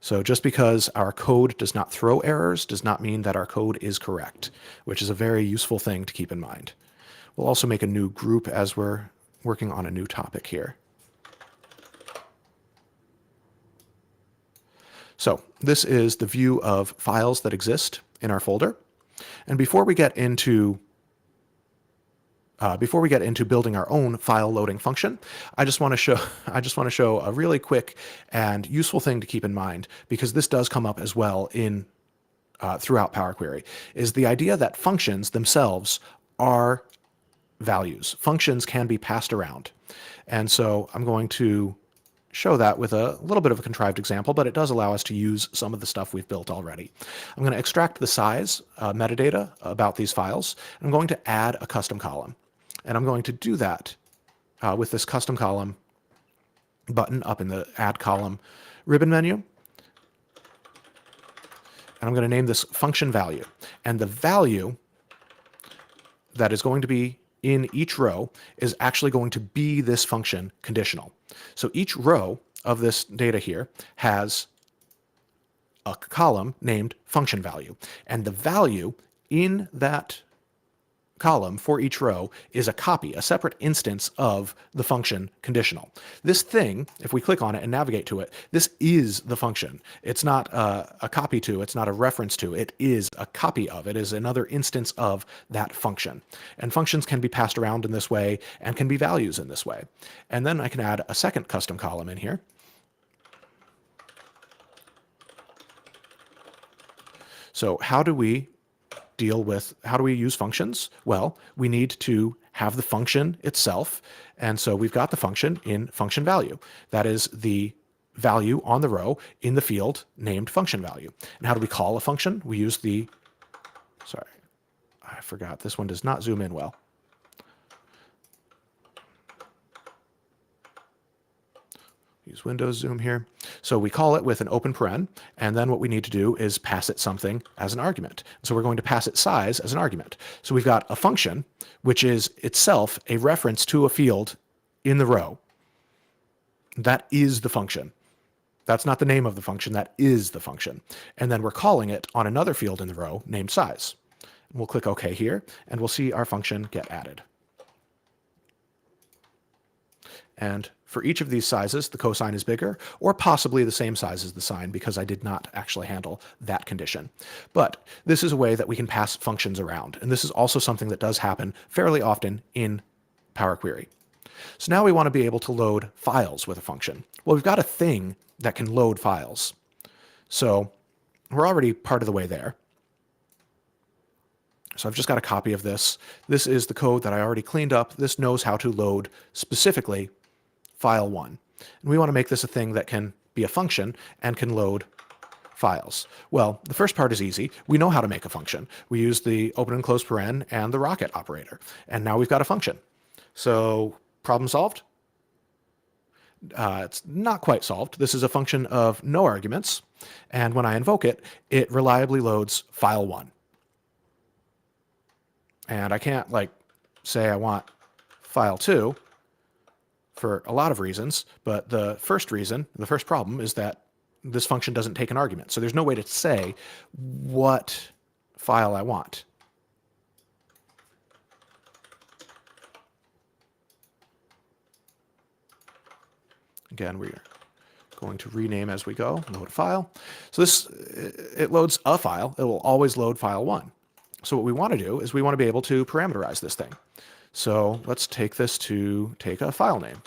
So just because our code does not throw errors does not mean that our code is correct, which is a very useful thing to keep in mind. We'll also make a new group as we're working on a new topic here. So this is the view of files that exist in our folder. And before we get into building our own file loading function, I just want to show a really quick and useful thing to keep in mind, because this does come up as well in throughout Power Query, is the idea that functions themselves are values. Functions can be passed around. And so I'm going to show that with a little bit of a contrived example, but it does allow us to use some of the stuff we've built already. I'm going to extract the size metadata about these files. I'm going to add a custom column. And I'm going to do that with this custom column button up in the Add Column ribbon menu. And I'm going to name this function value. And the value that is going to be in each row is actually going to be this function conditional. So each row of this data here has a column named function value, and the value in that column for each row is a copy, a separate instance of the function conditional. This thing, if we click on it and navigate to it, this is the function. It's not a copy to, it's not a reference to, it is a copy of, it is another instance of that function. And functions can be passed around in this way and can be values in this way. And then I can add a second custom column in here. So how do we use functions? Well, we need to have the function itself. And so we've got the function in function value. That is the value on the row in the field named function value. And how do we call a function? We use sorry, I forgot. This one does not zoom in well. Use Windows Zoom here. So we call it with an open paren, and then what we need to do is pass it something as an argument. So we're going to pass it size as an argument. So we've got a function, which is itself a reference to a field in the row. That is the function. That's not the name of the function, that is the function. And then we're calling it on another field in the row named size. And we'll click OK here, and we'll see our function get added. And for each of these sizes, the cosine is bigger, or possibly the same size as the sine, because I did not actually handle that condition. But this is a way that we can pass functions around, and this is also something that does happen fairly often in Power Query. So now we want to be able to load files with a function. Well, we've got a thing that can load files. So we're already part of the way there. So I've just got a copy of this. This is the code that I already cleaned up. This knows how to load specifically file 1. And we want to make this a thing that can be a function and can load files. Well, the first part is easy. We know how to make a function. We use the open and close paren and the rocket operator. And now we've got a function. So problem solved? It's not quite solved. This is a function of no arguments. And when I invoke it, it reliably loads file 1. And I can't say I want file 2 for a lot of reasons, but the first problem is that this function doesn't take an argument. So there's no way to say what file I want. Again, we're going to rename as we go, load a file. So it loads a file. It will always load file 1. So what we want to do is we want to be able to parameterize this thing. So let's take this to take a file name.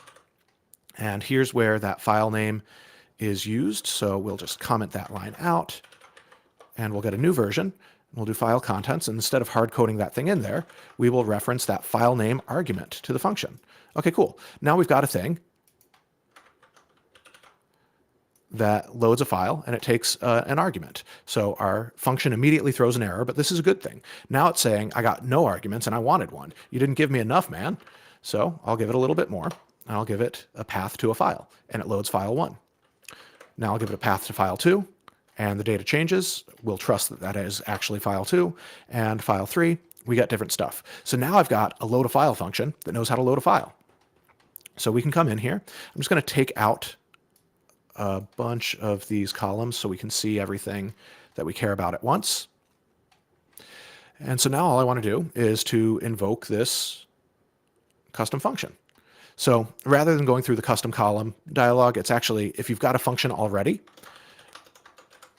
And here's where that file name is used. So we'll just comment that line out, and we'll get a new version. We'll do file contents, and instead of hard coding that thing in there, we will reference that file name argument to the function. Okay, cool. Now we've got a thing that loads a file, and it takes an argument. So our function immediately throws an error, but this is a good thing. Now it's saying, I got no arguments, and I wanted one. You didn't give me enough, man. So I'll give it a little bit more, and I'll give it a path to a file, and it loads file 1. Now I'll give it a path to file 2, and the data changes. We'll trust that that is actually file 2, and file 3, we get different stuff. So now I've got a load a file function that knows how to load a file. So we can come in here. I'm just going to take out a bunch of these columns so we can see everything that we care about at once. And so now all I want to do is to invoke this custom function. So rather than going through the custom column dialog, it's actually, if you've got a function already,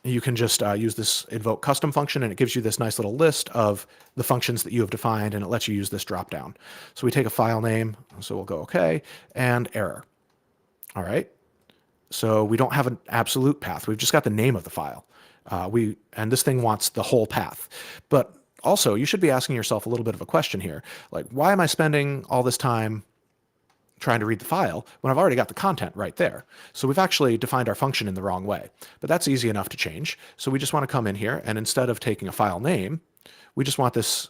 you can just use this invoke custom function, and it gives you this nice little list of the functions that you have defined, and it lets you use this dropdown. So we take a file name, so we'll go OK, and error. All right. So we don't have an absolute path. We've just got the name of the file. And this thing wants the whole path. But also, you should be asking yourself a little bit of a question here. Like, why am I spending all this time trying to read the file when I've already got the content right there? So we've actually defined our function in the wrong way. But that's easy enough to change. So we just want to come in here, and instead of taking a file name, we just want this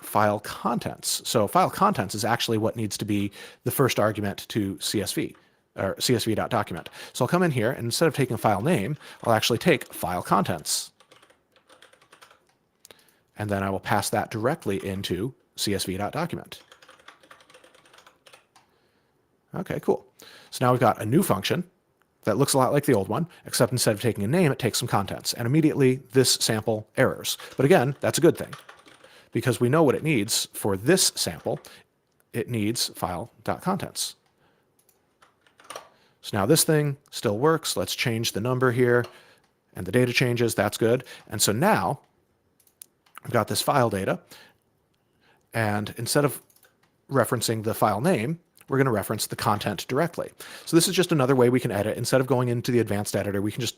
file contents. So file contents is actually what needs to be the first argument to CSV. Or csv.document. So I'll come in here, and instead of taking a file name, I'll actually take file contents. And then I will pass that directly into csv.document. Okay, cool. So now we've got a new function that looks a lot like the old one, except instead of taking a name, it takes some contents. And immediately this sample errors. But again, that's a good thing, because we know what it needs for this sample. It needs file.contents. So now this thing still works. Let's change the number here, and the data changes. That's good. And so now I've got this file data, and instead of referencing the file name, we're going to reference the content directly. So this is just another way we can edit. Instead of going into the advanced editor, we can just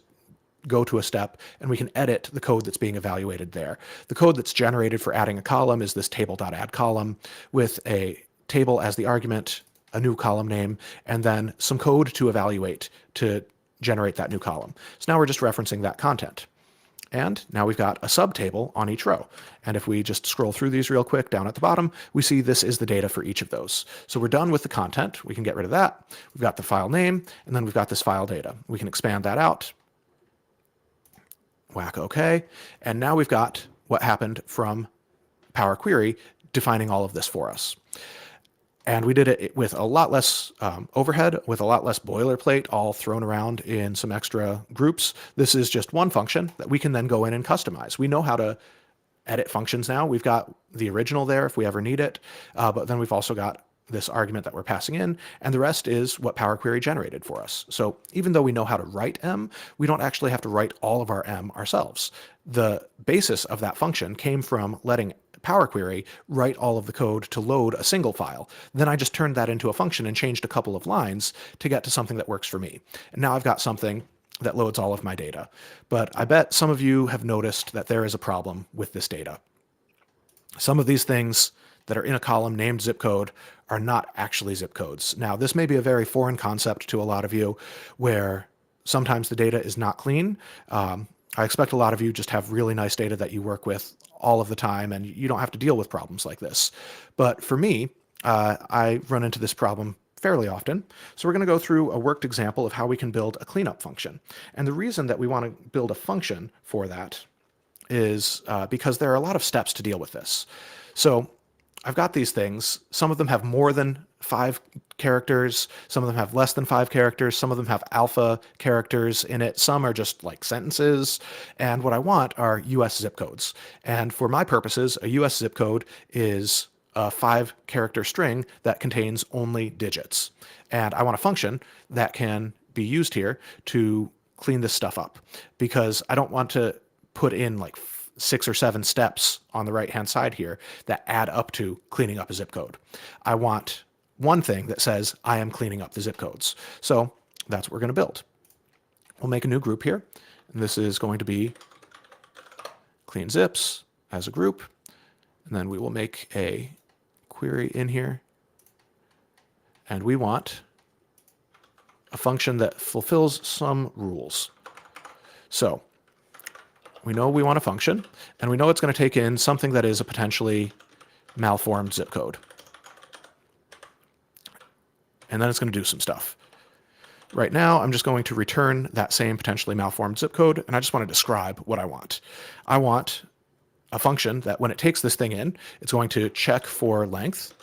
go to a step, and we can edit the code that's being evaluated there. The code that's generated for adding a column is this table.add column with a table as the argument, a new column name, and then some code to evaluate to generate that new column. So now we're just referencing that content. And now we've got a subtable on each row. And if we just scroll through these real quick down at the bottom, we see this is the data for each of those. So we're done with the content. We can get rid of that. We've got the file name, and then we've got this file data. We can expand that out. Whack OK. And now we've got what happened from Power Query defining all of this for us. And we did it with a lot less overhead, with a lot less boilerplate all thrown around in some extra groups. This is just one function that we can then go in and customize. We know how to edit functions now. We've got the original there if we ever need it, but then we've also got this argument that we're passing in, and the rest is what Power Query generated for us. So even though we know how to write M, we don't actually have to write all of our M ourselves. The basis of that function came from letting Power Query write all of the code to load a single file. Then I just turned that into a function and changed a couple of lines to get to something that works for me. And now I've got something that loads all of my data. But I bet some of you have noticed that there is a problem with this data. Some of these things that are in a column named zip code are not actually zip codes. Now, this may be a very foreign concept to a lot of you, where sometimes the data is not clean. I expect a lot of you just have really nice data that you work with all of the time, and you don't have to deal with problems like this. But for me, I run into this problem fairly often. So we're going to go through a worked example of how we can build a cleanup function. And the reason that we want to build a function for that is because there are a lot of steps to deal with this. So I've got these things. Some of them have more than 5 characters. Some of them have less than 5 characters. Some of them have alpha characters in it. Some are just like sentences. And what I want are US zip codes. And for my purposes, a US zip code is a 5-character string that contains only digits. And I want a function that can be used here to clean this stuff up, because I don't want to put in like 6 or 7 steps on the right-hand side here that add up to cleaning up a zip code. I want one thing that says I am cleaning up the zip codes. So that's what we're going to build. We'll make a new group here, and this is going to be clean zips as a group, and then we will make a query in here, and we want a function that fulfills some rules. So we know we want a function, and we know it's going to take in something that is a potentially malformed zip code. And then it's going to do some stuff. Right now, I'm just going to return that same potentially malformed zip code, and I just want to describe what I want. I want a function that when it takes this thing in, it's going to check for length.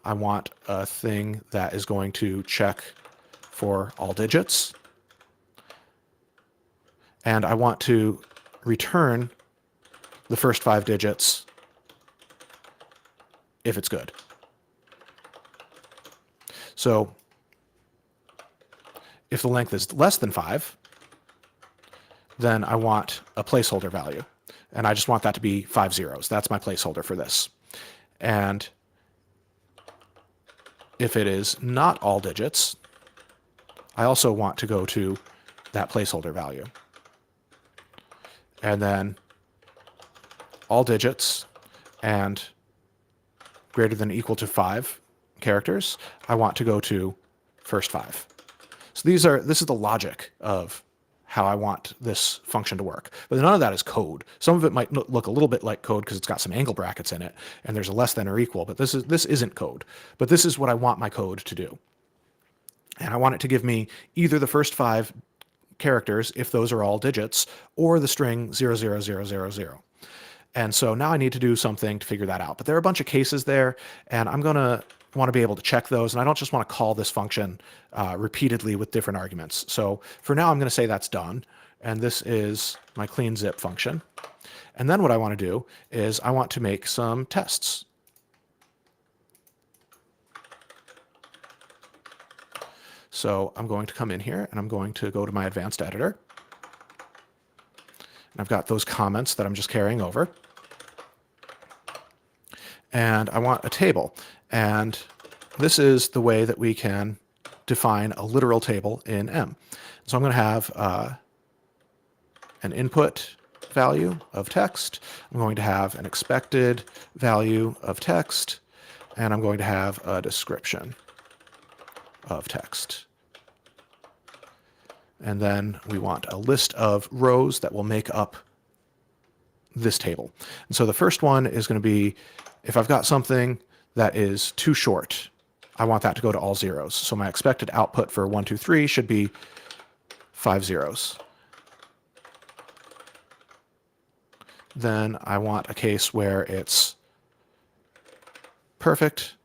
I want a thing that is going to check for all digits. And I want to return the first 5 digits if it's good. So if the length is less than 5, then I want a placeholder value. And I just want that to be 5 zeros. That's my placeholder for this. And if it is not all digits, I also want to go to that placeholder value. And then all digits and greater than or equal to 5 characters, I want to go to first 5. So this is the logic of how I want this function to work. But none of that is code. Some of it might look a little bit like code because it's got some angle brackets in it, and there's a less than or equal, but this isn't code. But this is what I want my code to do. And I want it to give me either the first 5 characters, if those are all digits, or the string 00000. And so now I need to do something to figure that out. But there are a bunch of cases there, and I'm going to want to be able to check those, and I don't just want to call this function repeatedly with different arguments. So for now, I'm going to say that's done, and this is my clean zip function. And then what I want to do is I want to make some tests. So I'm going to come in here, and I'm going to go to my advanced editor. And I've got those comments that I'm just carrying over. And I want a table. And this is the way that we can define a literal table in M. So I'm going to have an input value of text. I'm going to have an expected value of text. And I'm going to have a description of text. And then we want a list of rows that will make up this table. And so the first one is going to be, if I've got something that is too short, I want that to go to all zeros. So my expected output for 1, 2, 3 should be 5 zeros. Then I want a case where it's perfect.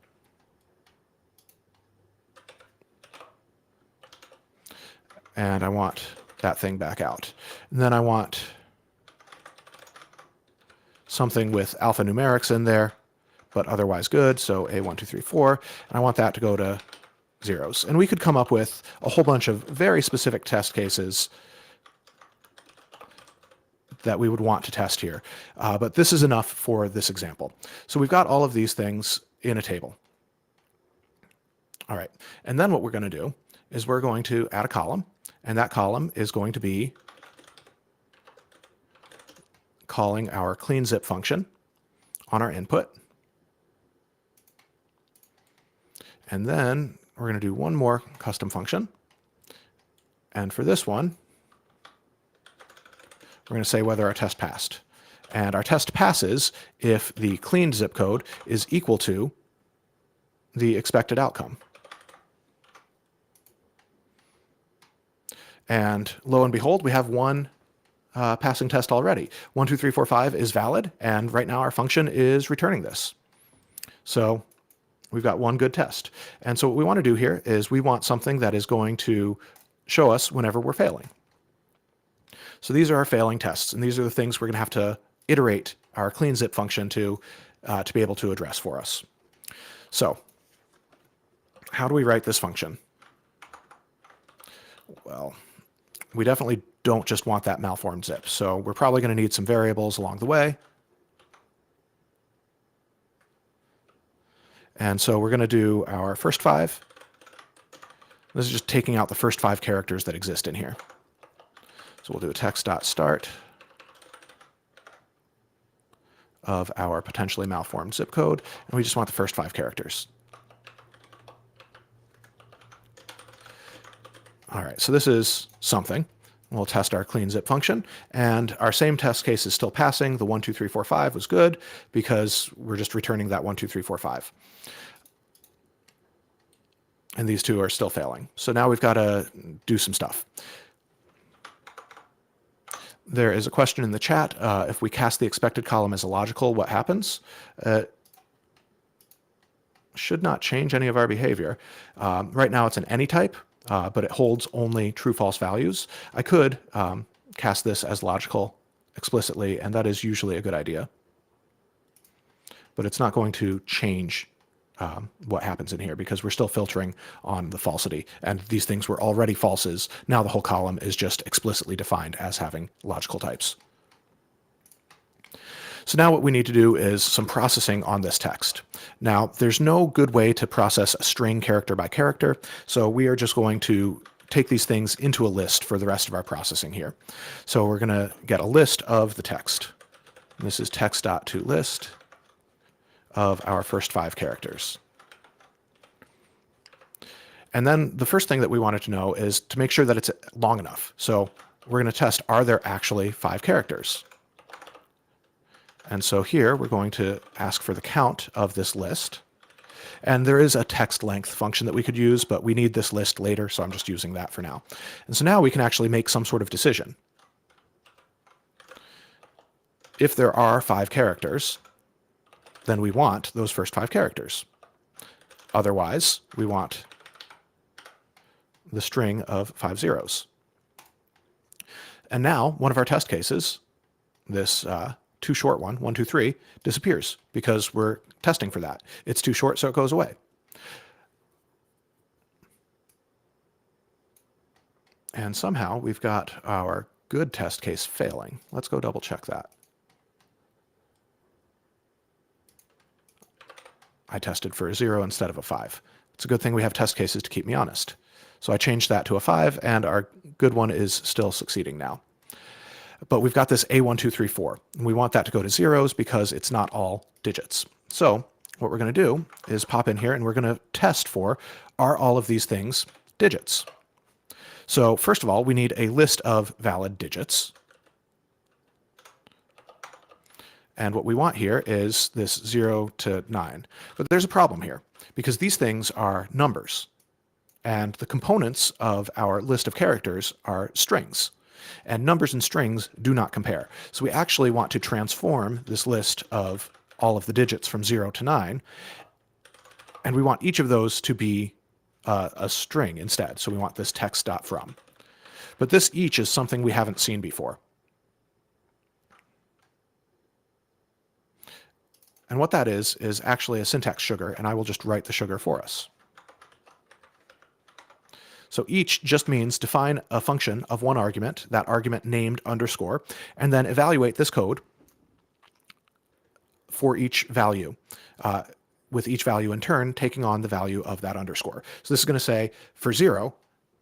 And I want that thing back out. And then I want something with alphanumerics in there, but otherwise good. So A, 1, 2, 3, 4. And I want that to go to zeros. And we could come up with a whole bunch of very specific test cases that we would want to test here. But this is enough for this example. So we've got all of these things in a table. All right, and then what we're going to do is we're going to add a column, and that column is going to be calling our cleanzip function on our input. And then we're going to do one more custom function. And for this one, we're going to say whether our test passed. And our test passes if the cleaned zip code is equal to the expected outcome. And lo and behold, we have one passing test already. 1, 2, 3, 4, 5 is valid, and right now our function is returning this. So we've got one good test. And so what we want to do here is we want something that is going to show us whenever we're failing. So these are our failing tests, and these are the things we're going to have to iterate our cleanzip function to be able to address for us. So how do we write this function? Well, we definitely don't just want that malformed zip. So we're probably going to need some variables along the way. And so we're going to do our first 5. This is just taking out the first 5 characters that exist in here. So we'll do a text.start of our potentially malformed zip code, and we just want the first 5 characters. All right, so this is something. We'll test our cleanzip function, and our same test case is still passing. The 1, 2, 3, 4, 5 was good because we're just returning that 1, 2, 3, 4, 5. And these two are still failing. So now we've got to do some stuff. There is a question in the chat. If we cast the expected column as illogical, what happens? Should not change any of our behavior. Right now it's an any type, but it holds only true-false values. I could cast this as logical explicitly, and that is usually a good idea. But it's not going to change what happens in here because we're still filtering on the falsity, and these things were already falses. Now the whole column is just explicitly defined as having logical types. So now what we need to do is some processing on this text. Now, there's no good way to process a string character by character, so we are just going to take these things into a list for the rest of our processing here. So we're going to get a list of the text. And this is text.toList of our first 5 characters. And then the first thing that we wanted to know is to make sure that it's long enough. So we're going to test, are there actually 5 characters? And so here we're going to ask for the count of this list. And there is a text length function that we could use, but we need this list later, so I'm just using that for now. And so now we can actually make some sort of decision. If there are 5 characters, then we want those first 5 characters. Otherwise, we want the string of 5 zeros. And now one of our test cases, this too short one, 1, 2, 3, disappears because we're testing for that. It's too short, so it goes away. And somehow we've got our good test case failing. Let's go double check that. I tested for a 0 instead of a 5. It's a good thing we have test cases to keep me honest. So I changed that to a 5, and our good one is still succeeding now. But we've got this A1, 2, 3, 4. And we want that to go to zeros because it's not all digits. So what we're going to do is pop in here, and we're going to test for, are all of these things digits? So first of all, we need a list of valid digits. And what we want here is this 0 to 9. But there's a problem here, because these things are numbers. And the components of our list of characters are strings. And numbers and strings do not compare. So we actually want to transform this list of all of the digits from 0 to 9. And we want each of those to be a string instead. So we want this text.from. But this each is something we haven't seen before. And what that is actually a syntax sugar, and I will just write the sugar for us. So each just means define a function of one argument, that argument named underscore, and then evaluate this code for each value, with each value in turn taking on the value of that underscore. So this is going to say for 0,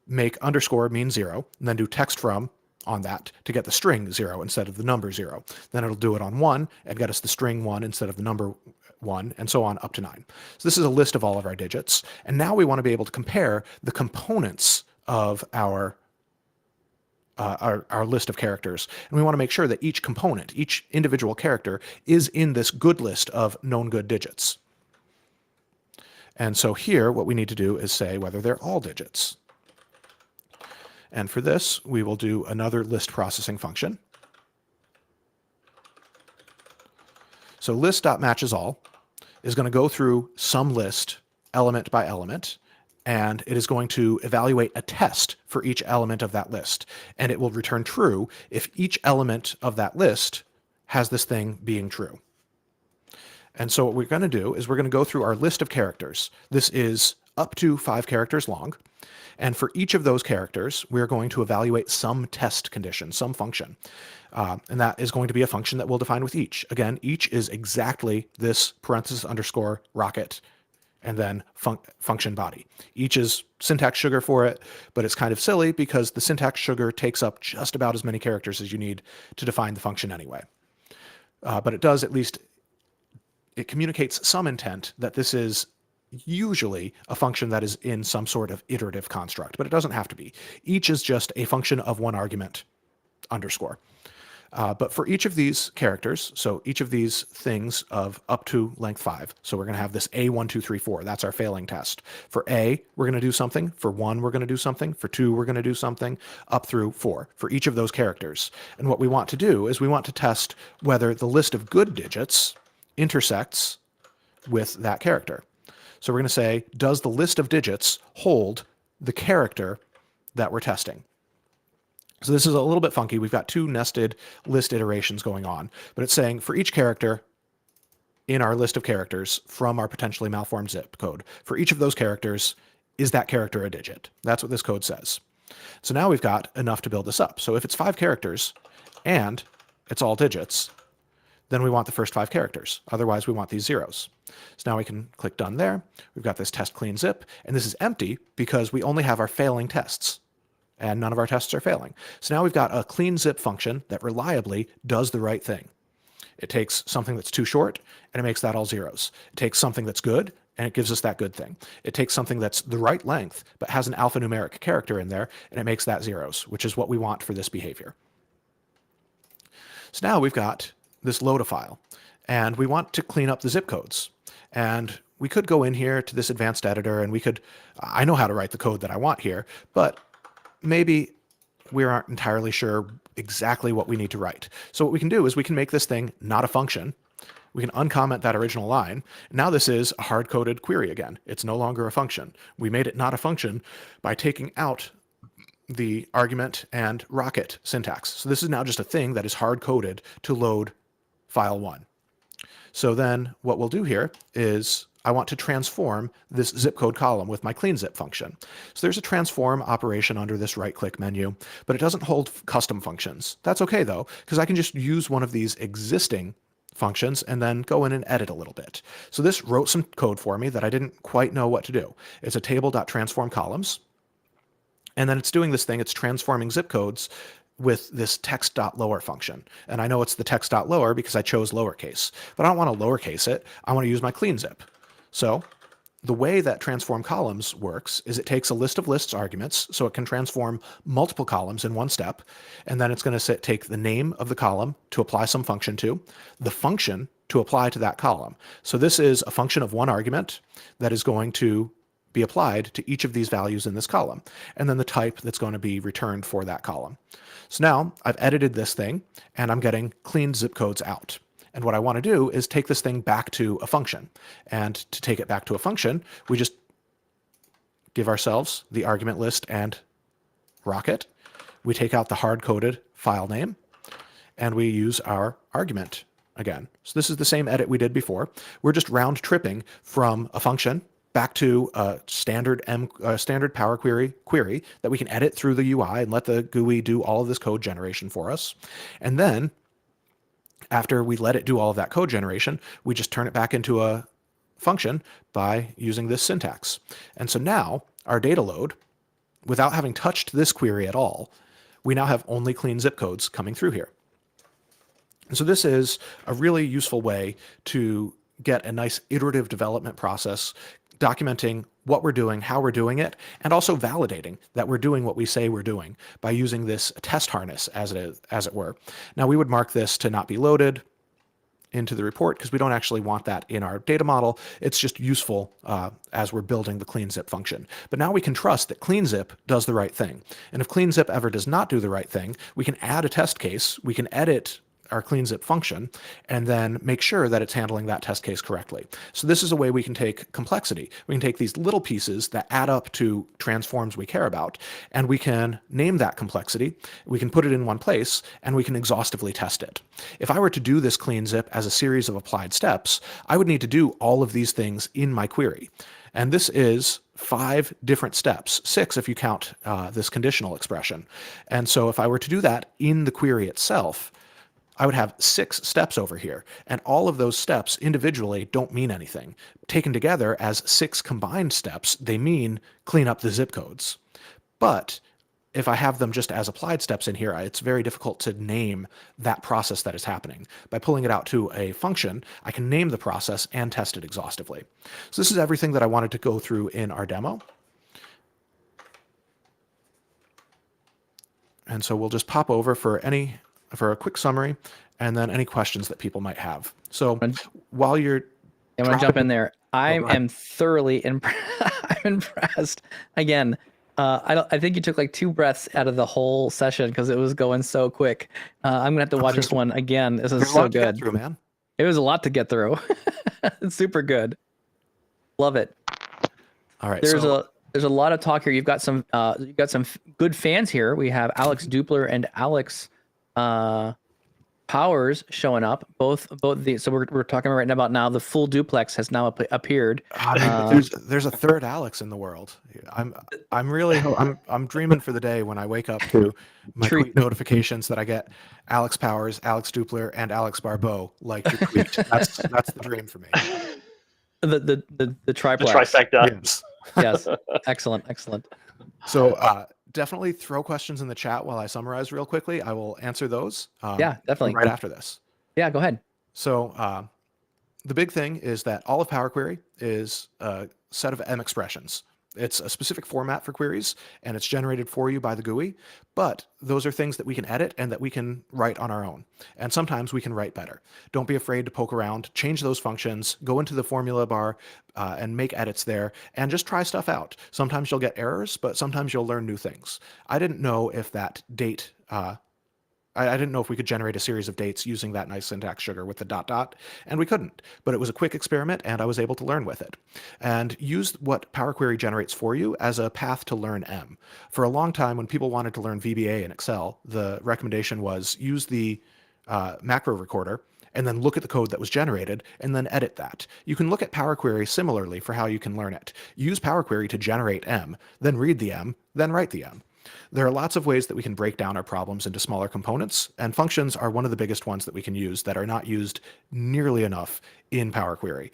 make underscore mean 0, and then do text from on that to get the string 0 instead of the number 0. Then it'll do it on 1 and get us the string 1 instead of the number 1, and so on up to 9. So this is a list of all of our digits. And now we want to be able to compare the components of our list of characters. And we want to make sure that each component, each individual character, is in this good list of known good digits. And so here, what we need to do is say whether they're all digits. And for this, we will do another list processing function. So list.matchAsAll is going to go through some list element by element, and it is going to evaluate a test for each element of that list. And it will return true if each element of that list has this thing being true. And so what we're going to do is we're going to go through our list of characters. This is up to 5 characters long. And for each of those characters, we're going to evaluate some test condition, some function. And that is going to be a function that we'll define with each. Again, each is exactly this parenthesis underscore rocket and then function body. Each is syntax sugar for it, but it's kind of silly because the syntax sugar takes up just about as many characters as you need to define the function anyway. But it does at least, it communicates some intent that this is usually a function that is in some sort of iterative construct, but it doesn't have to be. Each is just a function of one argument, underscore. But for each of these characters, so each of these things of up to length 5, so we're going to have this A1, 2, 3, 4. That's our failing test. For A, we're going to do something. For 1, we're going to do something. For 2, we're going to do something, up through 4, for each of those characters. And what we want to do is we want to test whether the list of good digits intersects with that character. So we're going to say, does the list of digits hold the character that we're testing? So this is a little bit funky. We've got 2 nested list iterations going on, but it's saying for each character in our list of characters from our potentially malformed zip code, for each of those characters, is that character a digit? That's what this code says. So now we've got enough to build this up. So if it's 5 characters and it's all digits, then we want the first 5 characters. Otherwise, we want these zeros. So now we can click done there. We've got this test clean zip, and this is empty because we only have our failing tests, and none of our tests are failing. So now we've got a clean zip function that reliably does the right thing. It takes something that's too short, and it makes that all zeros. It takes something that's good, and it gives us that good thing. It takes something that's the right length, but has an alphanumeric character in there, and it makes that zeros, which is what we want for this behavior. So now we've got this load a file, and we want to clean up the zip codes. And we could go in here to this advanced editor, and we could, I know how to write the code that I want here, but maybe we aren't entirely sure exactly what we need to write. So what we can do is we can make this thing not a function. We can uncomment that original line. Now this is a hard-coded query again. It's no longer a function. We made it not a function by taking out the argument and rocket syntax. So this is now just a thing that is hard-coded to load file 1. So then what we'll do here is I want to transform this zip code column with my clean zip function. So there's a transform operation under this right-click menu, but it doesn't hold custom functions. That's okay though, because I can just use one of these existing functions and then go in and edit a little bit. So this wrote some code for me that I didn't quite know what to do. It's a table.transform columns, and then it's doing this thing, it's transforming zip codes with this text.lower function. And I know it's the text.lower because I chose lowercase, but I don't want to lowercase it. I want to use my clean zip. So the way that transform columns works is it takes a list of lists arguments, so it can transform multiple columns in one step, and then it's going to take the name of the column to apply some function to, the function to apply to that column. So this is a function of one argument that is going to be applied to each of these values in this column, and then the type that's going to be returned for that column. So now I've edited this thing, and I'm getting clean zip codes out. And what I want to do is take this thing back to a function. And to take it back to a function, we just give ourselves the argument list and rocket. We take out the hard-coded file name, and we use our argument again. So this is the same edit we did before. We're just round-tripping from a function back to a standard Power query that we can edit through the UI and let the GUI do all of this code generation for us. And then after we let it do all of that code generation, we just turn it back into a function by using this syntax. And so now our data load, without having touched this query at all, we now have only clean zip codes coming through here. And so this is a really useful way to get a nice iterative development process, documenting what we're doing, how we're doing it, and also validating that we're doing what we say we're doing by using this test harness, as it were. Now, we would mark this to not be loaded into the report because we don't actually want that in our data model. It's just useful as we're building the cleanzip function. But now we can trust that cleanzip does the right thing. And if cleanzip ever does not do the right thing, we can add a test case, we can edit our cleanzip function, and then make sure that it's handling that test case correctly. So this is a way we can take complexity. We can take these little pieces that add up to transforms we care about, and we can name that complexity, we can put it in one place, and we can exhaustively test it. If I were to do this cleanzip as a series of applied steps, I would need to do all of these things in my query. And this is 5 different steps, 6 if you count this conditional expression. And so if I were to do that in the query itself, I would have 6 steps over here, and all of those steps individually don't mean anything. Taken together as 6 combined steps, they mean clean up the zip codes. But if I have them just as applied steps in here, it's very difficult to name that process that is happening. By pulling it out to a function, I can name the process and test it exhaustively. So this is everything that I wanted to go through in our demo. And so we'll just pop over for a quick summary, and then any questions that people might have. So while you're... I'm going to jump in there. I am thoroughly impressed. Again, I think you took like 2 breaths out of the whole session because it was going so quick. I'm going to have to watch this one again. This is so good. Through, man. It was a lot to get through. It's super good. Love it. All right. There's a lot of talk here. You've got some good fans here. We have Alex Dupler and Alex Powers showing up. Both the so we're talking right now about now the full duplex has now appeared. There's a third Alex in the world. I'm dreaming for the day when I wake up to my tweet notifications that I get Alex Powers, Alex Dupler, and Alex Barbeau like your tweet. That's the dream for me. The triplex. The trifecta. Yes. Excellent. So definitely throw questions in the chat while I summarize real quickly. I will answer those. Yeah, definitely. Right after this. Yeah, go ahead. So the big thing is that all of Power Query is a set of M expressions. It's a specific format for queries, and it's generated for you by the GUI, but those are things that we can edit and that we can write on our own. And sometimes we can write better. Don't be afraid to poke around, change those functions, go into the formula bar and make edits there, and just try stuff out. Sometimes you'll get errors, but sometimes you'll learn new things. I didn't know if that date... I didn't know if we could generate a series of dates using that nice syntax sugar with the ... and we couldn't. But it was a quick experiment, and I was able to learn with it. And use what Power Query generates for you as a path to learn M. For a long time, when people wanted to learn VBA in Excel, the recommendation was use the macro recorder, and then look at the code that was generated, and then edit that. You can look at Power Query similarly for how you can learn it. Use Power Query to generate M, then read the M, then write the M. There are lots of ways that we can break down our problems into smaller components, and functions are one of the biggest ones that we can use that are not used nearly enough in Power Query.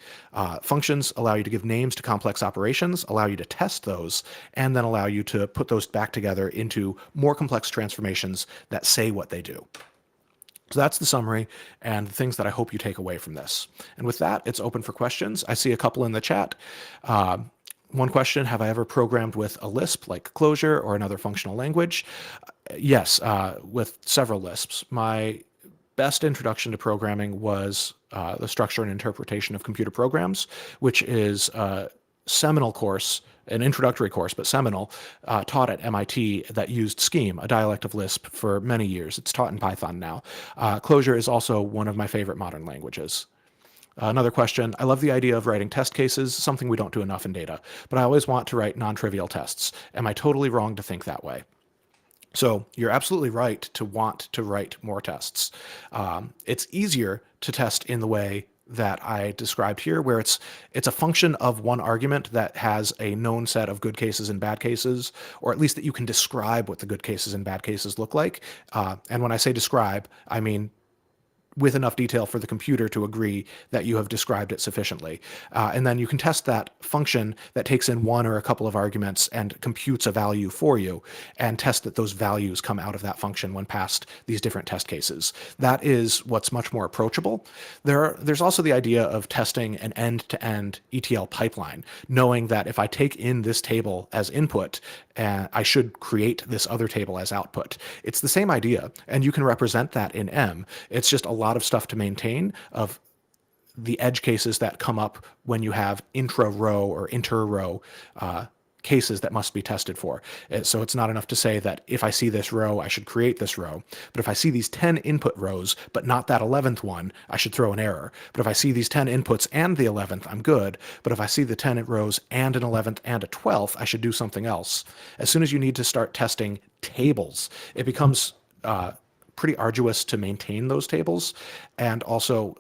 Functions allow you to give names to complex operations, allow you to test those, and then allow you to put those back together into more complex transformations that say what they do. So that's the summary and the things that I hope you take away from this. And with that, it's open for questions. I see a couple in the chat. One question, have I ever programmed with a Lisp like Clojure or another functional language? Yes, with several Lisps. My best introduction to programming was the structure and interpretation of computer programs, which is a seminal course, an introductory course, but seminal, taught at MIT that used Scheme, a dialect of Lisp, for many years. It's taught in Python now. Clojure is also one of my favorite modern languages. Another question, I love the idea of writing test cases, something we don't do enough in data, but I always want to write non-trivial tests. Am I totally wrong to think that way? So you're absolutely right to want to write more tests. It's easier to test in the way that I described here, where it's a function of one argument that has a known set of good cases and bad cases, or at least that you can describe what the good cases and bad cases look like. And when I say describe, I mean with enough detail for the computer to agree that you have described it sufficiently. And then you can test that function that takes in one or a couple of arguments and computes a value for you, and test that those values come out of that function when passed these different test cases. That is what's much more approachable. There's also the idea of testing an end-to-end ETL pipeline, knowing that if I take in this table as input, I should create this other table as output. It's the same idea, and you can represent that in M. It's just a lot of stuff to maintain of the edge cases that come up when you have intra-row or inter-row cases that must be tested for. So it's not enough to say that if I see this row, I should create this row. But if I see these 10 input rows, but not that 11th one, I should throw an error. But if I see these 10 inputs and the 11th, I'm good. But if I see the 10 rows and an 11th and a 12th, I should do something else. As soon as you need to start testing tables, it becomes pretty arduous to maintain those tables. And also,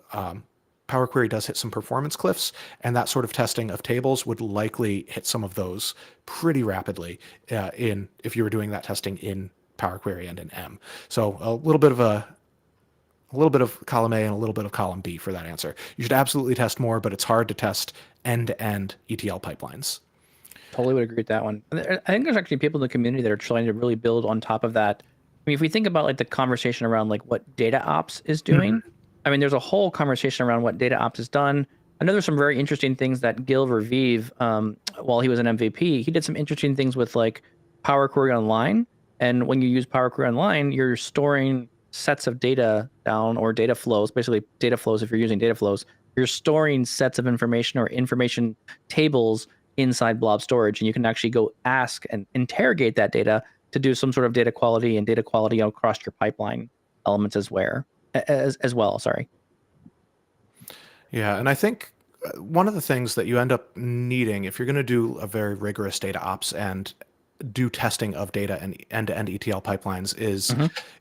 Power Query does hit some performance cliffs, and that sort of testing of tables would likely hit some of those pretty rapidly if you were doing that testing in Power Query and in M. So a little bit of column A and a little bit of column B for that answer. You should absolutely test more, but it's hard to test end-to-end ETL pipelines. Totally would agree with that one. I think there's actually people in the community that are trying to really build on top of that. I mean, if we think about like the conversation around like what data ops is doing, I mean, there's a whole conversation around what data ops has done. I know there's some very interesting things that Gil Vervive, while he was an MVP, he did some interesting things with like Power Query Online. And when you use Power Query Online, you're storing sets of data down, or data flows, basically data flows. If you're using data flows, you're storing sets of information or information tables inside blob storage. And you can actually go ask and interrogate that data to do some sort of data quality across your pipeline elements as well. Sorry. Yeah, and I think one of the things that you end up needing if you're going to do a very rigorous data ops and do testing of data and end-to-end ETL pipelines is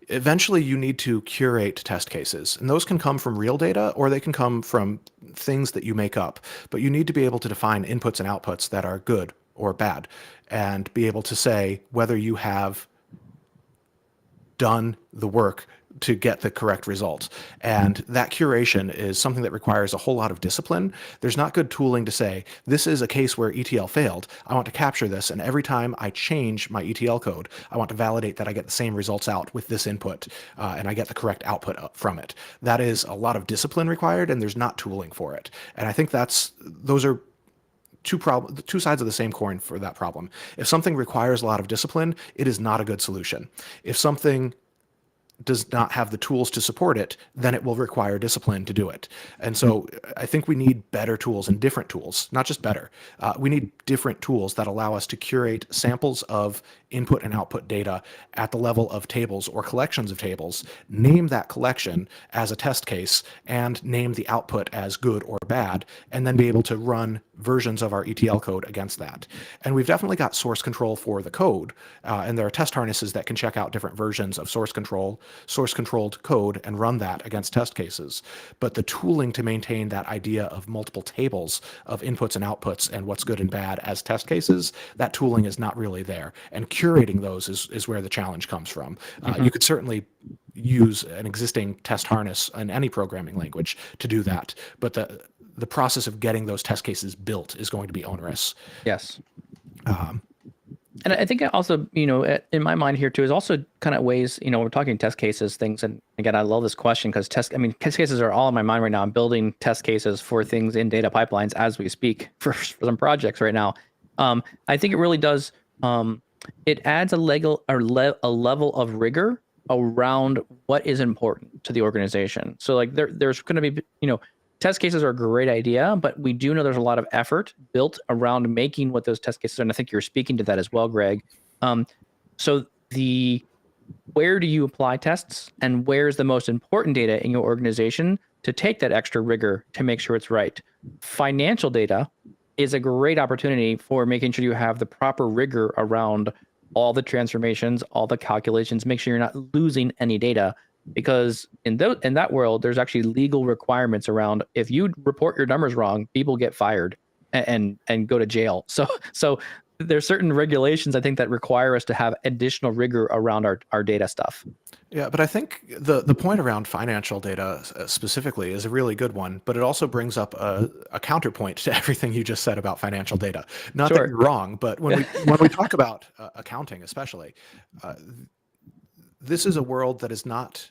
eventually you need to curate test cases. And those can come from real data, or they can come from things that you make up. But you need to be able to define inputs and outputs that are good or bad, and be able to say whether you have done the work to get the correct results. And that curation is something that requires a whole lot of discipline. There's not good tooling to say, this is a case where ETL failed. I want to capture this, and every time I change my ETL code, I want to validate that I get the same results out with this input, and I get the correct output from it. That is a lot of discipline required, and there's not tooling for it. And I think those are two sides of the same coin for that problem. If something requires a lot of discipline, it is not a good solution. If something does not have the tools to support it, then it will require discipline to do it. And so I think we need better tools and different tools, not just better. We need different tools that allow us to curate samples of input and output data at the level of tables or collections of tables, name that collection as a test case, and name the output as good or bad, and then be able to run versions of our ETL code against that. And we've definitely got source control for the code, and there are test harnesses that can check out different versions of source controlled code and run that against test cases. But the tooling to maintain that idea of multiple tables of inputs and outputs and what's good and bad as test cases, that tooling is not really there. And curating those is where the challenge comes from. You could certainly use an existing test harness in any programming language to do that, but the process of getting those test cases built is going to be onerous. Yes. And I think also, in my mind here too, is also kind of ways, we're talking test cases, things. And again, I love this question because test cases are all in my mind right now. I'm building test cases for things in data pipelines as we speak for some projects right now. I think it really does. It adds a level of rigor around what is important to the organization. So like there's going to be, test cases are a great idea, but we do know there's a lot of effort built around making what those test cases are. And I think you're speaking to that as well, Greg. So where do you apply tests, and where's the most important data in your organization to take that extra rigor to make sure it's right? Financial data is a great opportunity for making sure you have the proper rigor around all the transformations, all the calculations, make sure you're not losing any data. because in that world, there's actually legal requirements around if you report your numbers wrong, people get fired and go to jail. So there's certain regulations I think that require us to have additional rigor around our data stuff. Yeah, but I think the point around financial data specifically is a really good one, but it also brings up a counterpoint to everything you just said about financial data. Not that Sure. you're wrong, but when we talk about accounting, especially, uh, this is a world that is not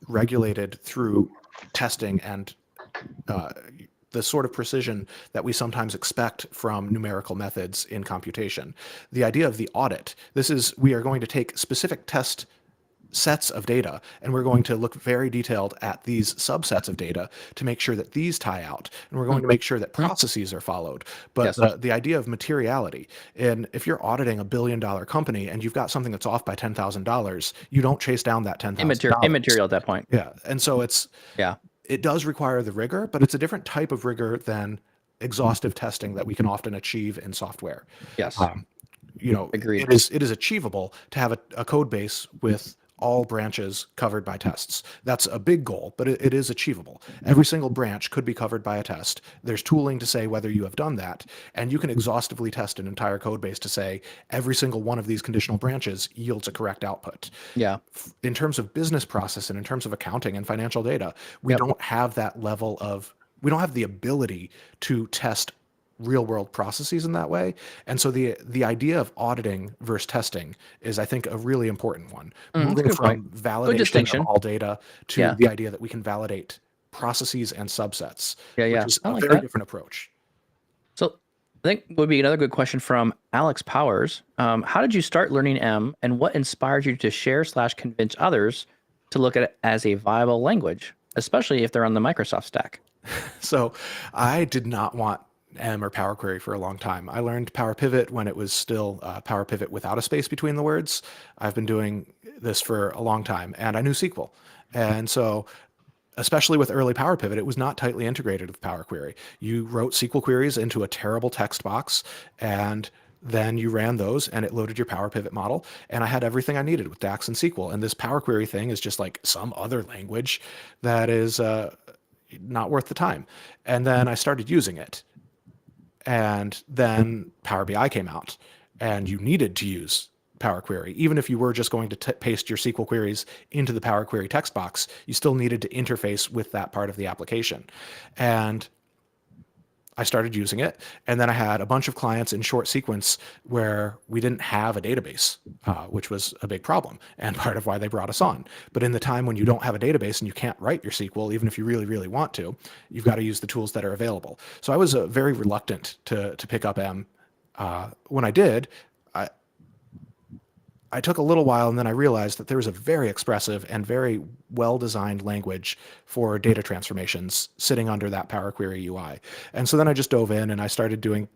regulated through testing and uh, the sort of precision that we sometimes expect from numerical methods in computation. The idea of the audit, we are going to take specific test sets of data, and we're going to look very detailed at these subsets of data to make sure that these tie out, and we're going to make sure that processes are followed. But Yes. the idea of materiality, and if you're auditing $1 billion company and you've got something that's off by $10,000, you don't chase down that $10,000. Immaterial at that point. Yeah, and so Yeah. it does require the rigor, but it's a different type of rigor than exhaustive testing that we can often achieve in software. Yes. Agreed. It is achievable to have a code base with all branches covered by tests. That's a big goal, but it is achievable. Every single branch could be covered by a test. There's tooling to say whether you have done that, and you can exhaustively test an entire code base to say every single one of these conditional branches yields a correct output. Yeah. In terms of business process and in terms of accounting and financial data, we don't have that level of, we don't have the ability to test real world processes in that way. And so the idea of auditing versus testing is, I think, a really important one. Moving from validation of all data to the idea that we can validate processes and subsets, which is a very different approach. So I think would be another good question from Alex Powers. How did you start learning M, and what inspired you to share/convince others to look at it as a viable language, especially if they're on the Microsoft stack? So I did not want M or Power Query for a long time. I learned Power Pivot when it was still Power Pivot without a space between the words. I've been doing this for a long time, and I knew SQL. And so, especially with early Power Pivot, it was not tightly integrated with Power Query. You wrote SQL queries into a terrible text box, and then you ran those and it loaded your Power Pivot model. And I had everything I needed with DAX and SQL. And this Power Query thing is just like some other language that is not worth the time. And then I started using it. And then Power BI came out, and you needed to use Power Query. Even if you were just going to paste your SQL queries into the Power Query text box, you still needed to interface with that part of the application. And I started using it, and then I had a bunch of clients in short sequence where we didn't have a database, which was a big problem and part of why they brought us on. But in the time when you don't have a database and you can't write your SQL, even if you really, really want to, you've got to use the tools that are available. So I was very reluctant to pick up M. When I did, I took a little while, and then I realized that there was a very expressive and very well-designed language for data transformations sitting under that Power Query UI. And so then I just dove in and I started doing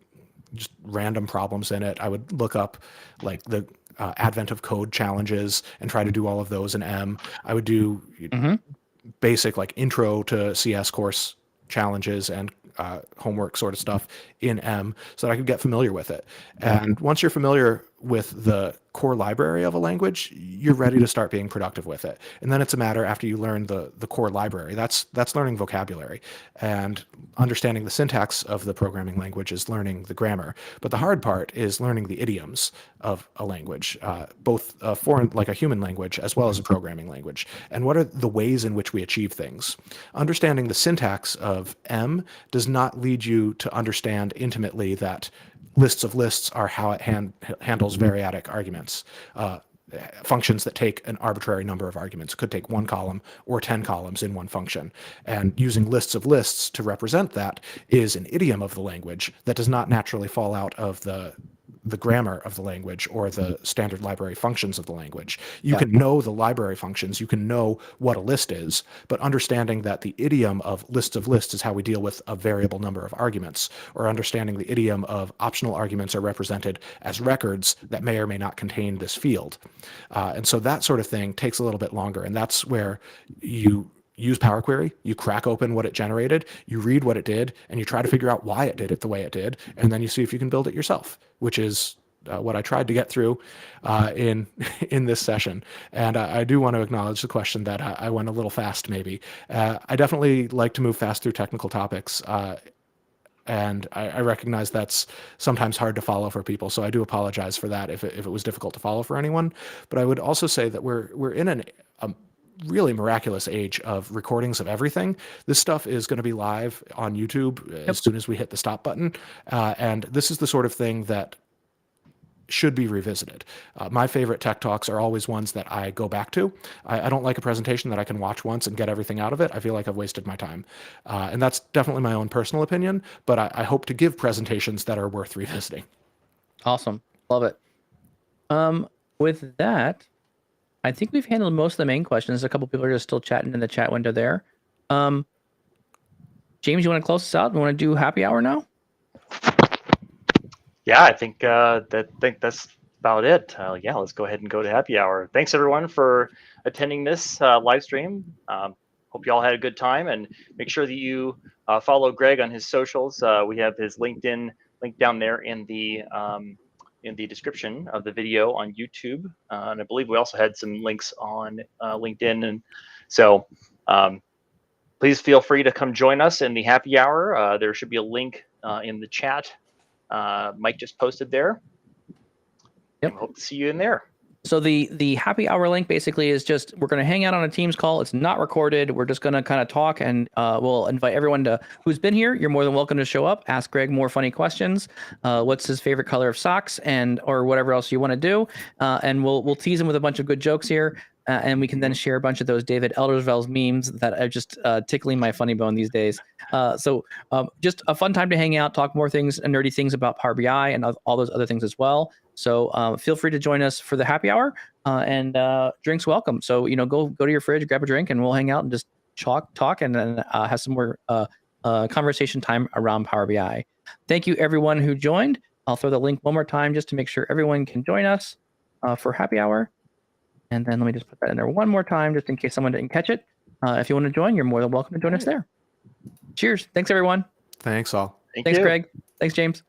just random problems in it. I would look up like the advent of code challenges and try to do all of those in M. I would do basic like intro to CS course challenges and homework sort of stuff in M so that I could get familiar with it. And once you're familiar with the core library of a language, you're ready to start being productive with it. And then it's a matter after you learn the core library. That's learning vocabulary, and understanding the syntax of the programming language is learning the grammar. But the hard part is learning the idioms of a language, both a foreign, like a human language, as well as a programming language. And what are the ways in which we achieve things? Understanding the syntax of M does not lead you to understand intimately that lists of lists are how it handles variadic arguments. Functions that take an arbitrary number of arguments. It could take 1 column or 10 columns in one function. And using lists of lists to represent that is an idiom of the language that does not naturally fall out of the grammar of the language or the standard library functions of the language. You can know the library functions, you can know what a list is, but understanding that the idiom of lists of lists is how we deal with a variable number of arguments, or understanding the idiom of optional arguments are represented as records that may or may not contain this field. And so that sort of thing takes a little bit longer, and that's where you use Power Query, you crack open what it generated, you read what it did, and you try to figure out why it did it the way it did, and then you see if you can build it yourself, which is what I tried to get through in this session. And I do want to acknowledge the question that I went a little fast, maybe. I definitely like to move fast through technical topics. And I recognize that's sometimes hard to follow for people, so I do apologize for that if it was difficult to follow for anyone. But I would also say that we're in a really miraculous age of recordings of everything. This stuff is going to be live on YouTube as soon as we hit the stop button, and this is the sort of thing that should be revisited. My favorite tech talks are always ones that I go back to. I don't like a presentation that I can watch once and get everything out of it. I feel like I've wasted my time. And that's definitely my own personal opinion, but I hope to give presentations that are worth revisiting. Awesome. Love it. With that, I think we've handled most of the main questions. A couple people are just still chatting in the chat window there. James, you want to close us out? You want to do happy hour now? Yeah, I think that's about it. Yeah, let's go ahead and go to happy hour. Thanks everyone for attending this live stream. Hope you all had a good time, and make sure that you follow Greg on his socials. We have his LinkedIn link down there in the description of the video on YouTube, and I believe we also had some links on LinkedIn. And so please feel free to come join us in the happy hour. There should be a link in the chat. Mike just posted there. Yep. Hope to see you in there. So the happy hour link basically is just, we're going to hang out on a Teams call. It's not recorded. We're just going to kind of talk, and we'll invite everyone who's been here. You're more than welcome to show up, ask Greg more funny questions. What's his favorite color of socks, or whatever else you want to do. And we'll tease him with a bunch of good jokes here. And we can then share a bunch of those David Eldersveld memes that are just tickling my funny bone these days. So just a fun time to hang out, talk more things and nerdy things about Power BI and all those other things as well. So feel free to join us for the happy hour, and drinks welcome. So, go to your fridge, grab a drink, and we'll hang out and just talk and then have some more conversation time around Power BI. Thank you, everyone who joined. I'll throw the link one more time just to make sure everyone can join us for happy hour. And then let me just put that in there one more time, just in case someone didn't catch it. If you want to join, you're more than welcome to join us there. Cheers. Thanks, everyone. Thanks, all. Thanks, Greg. Thanks, James.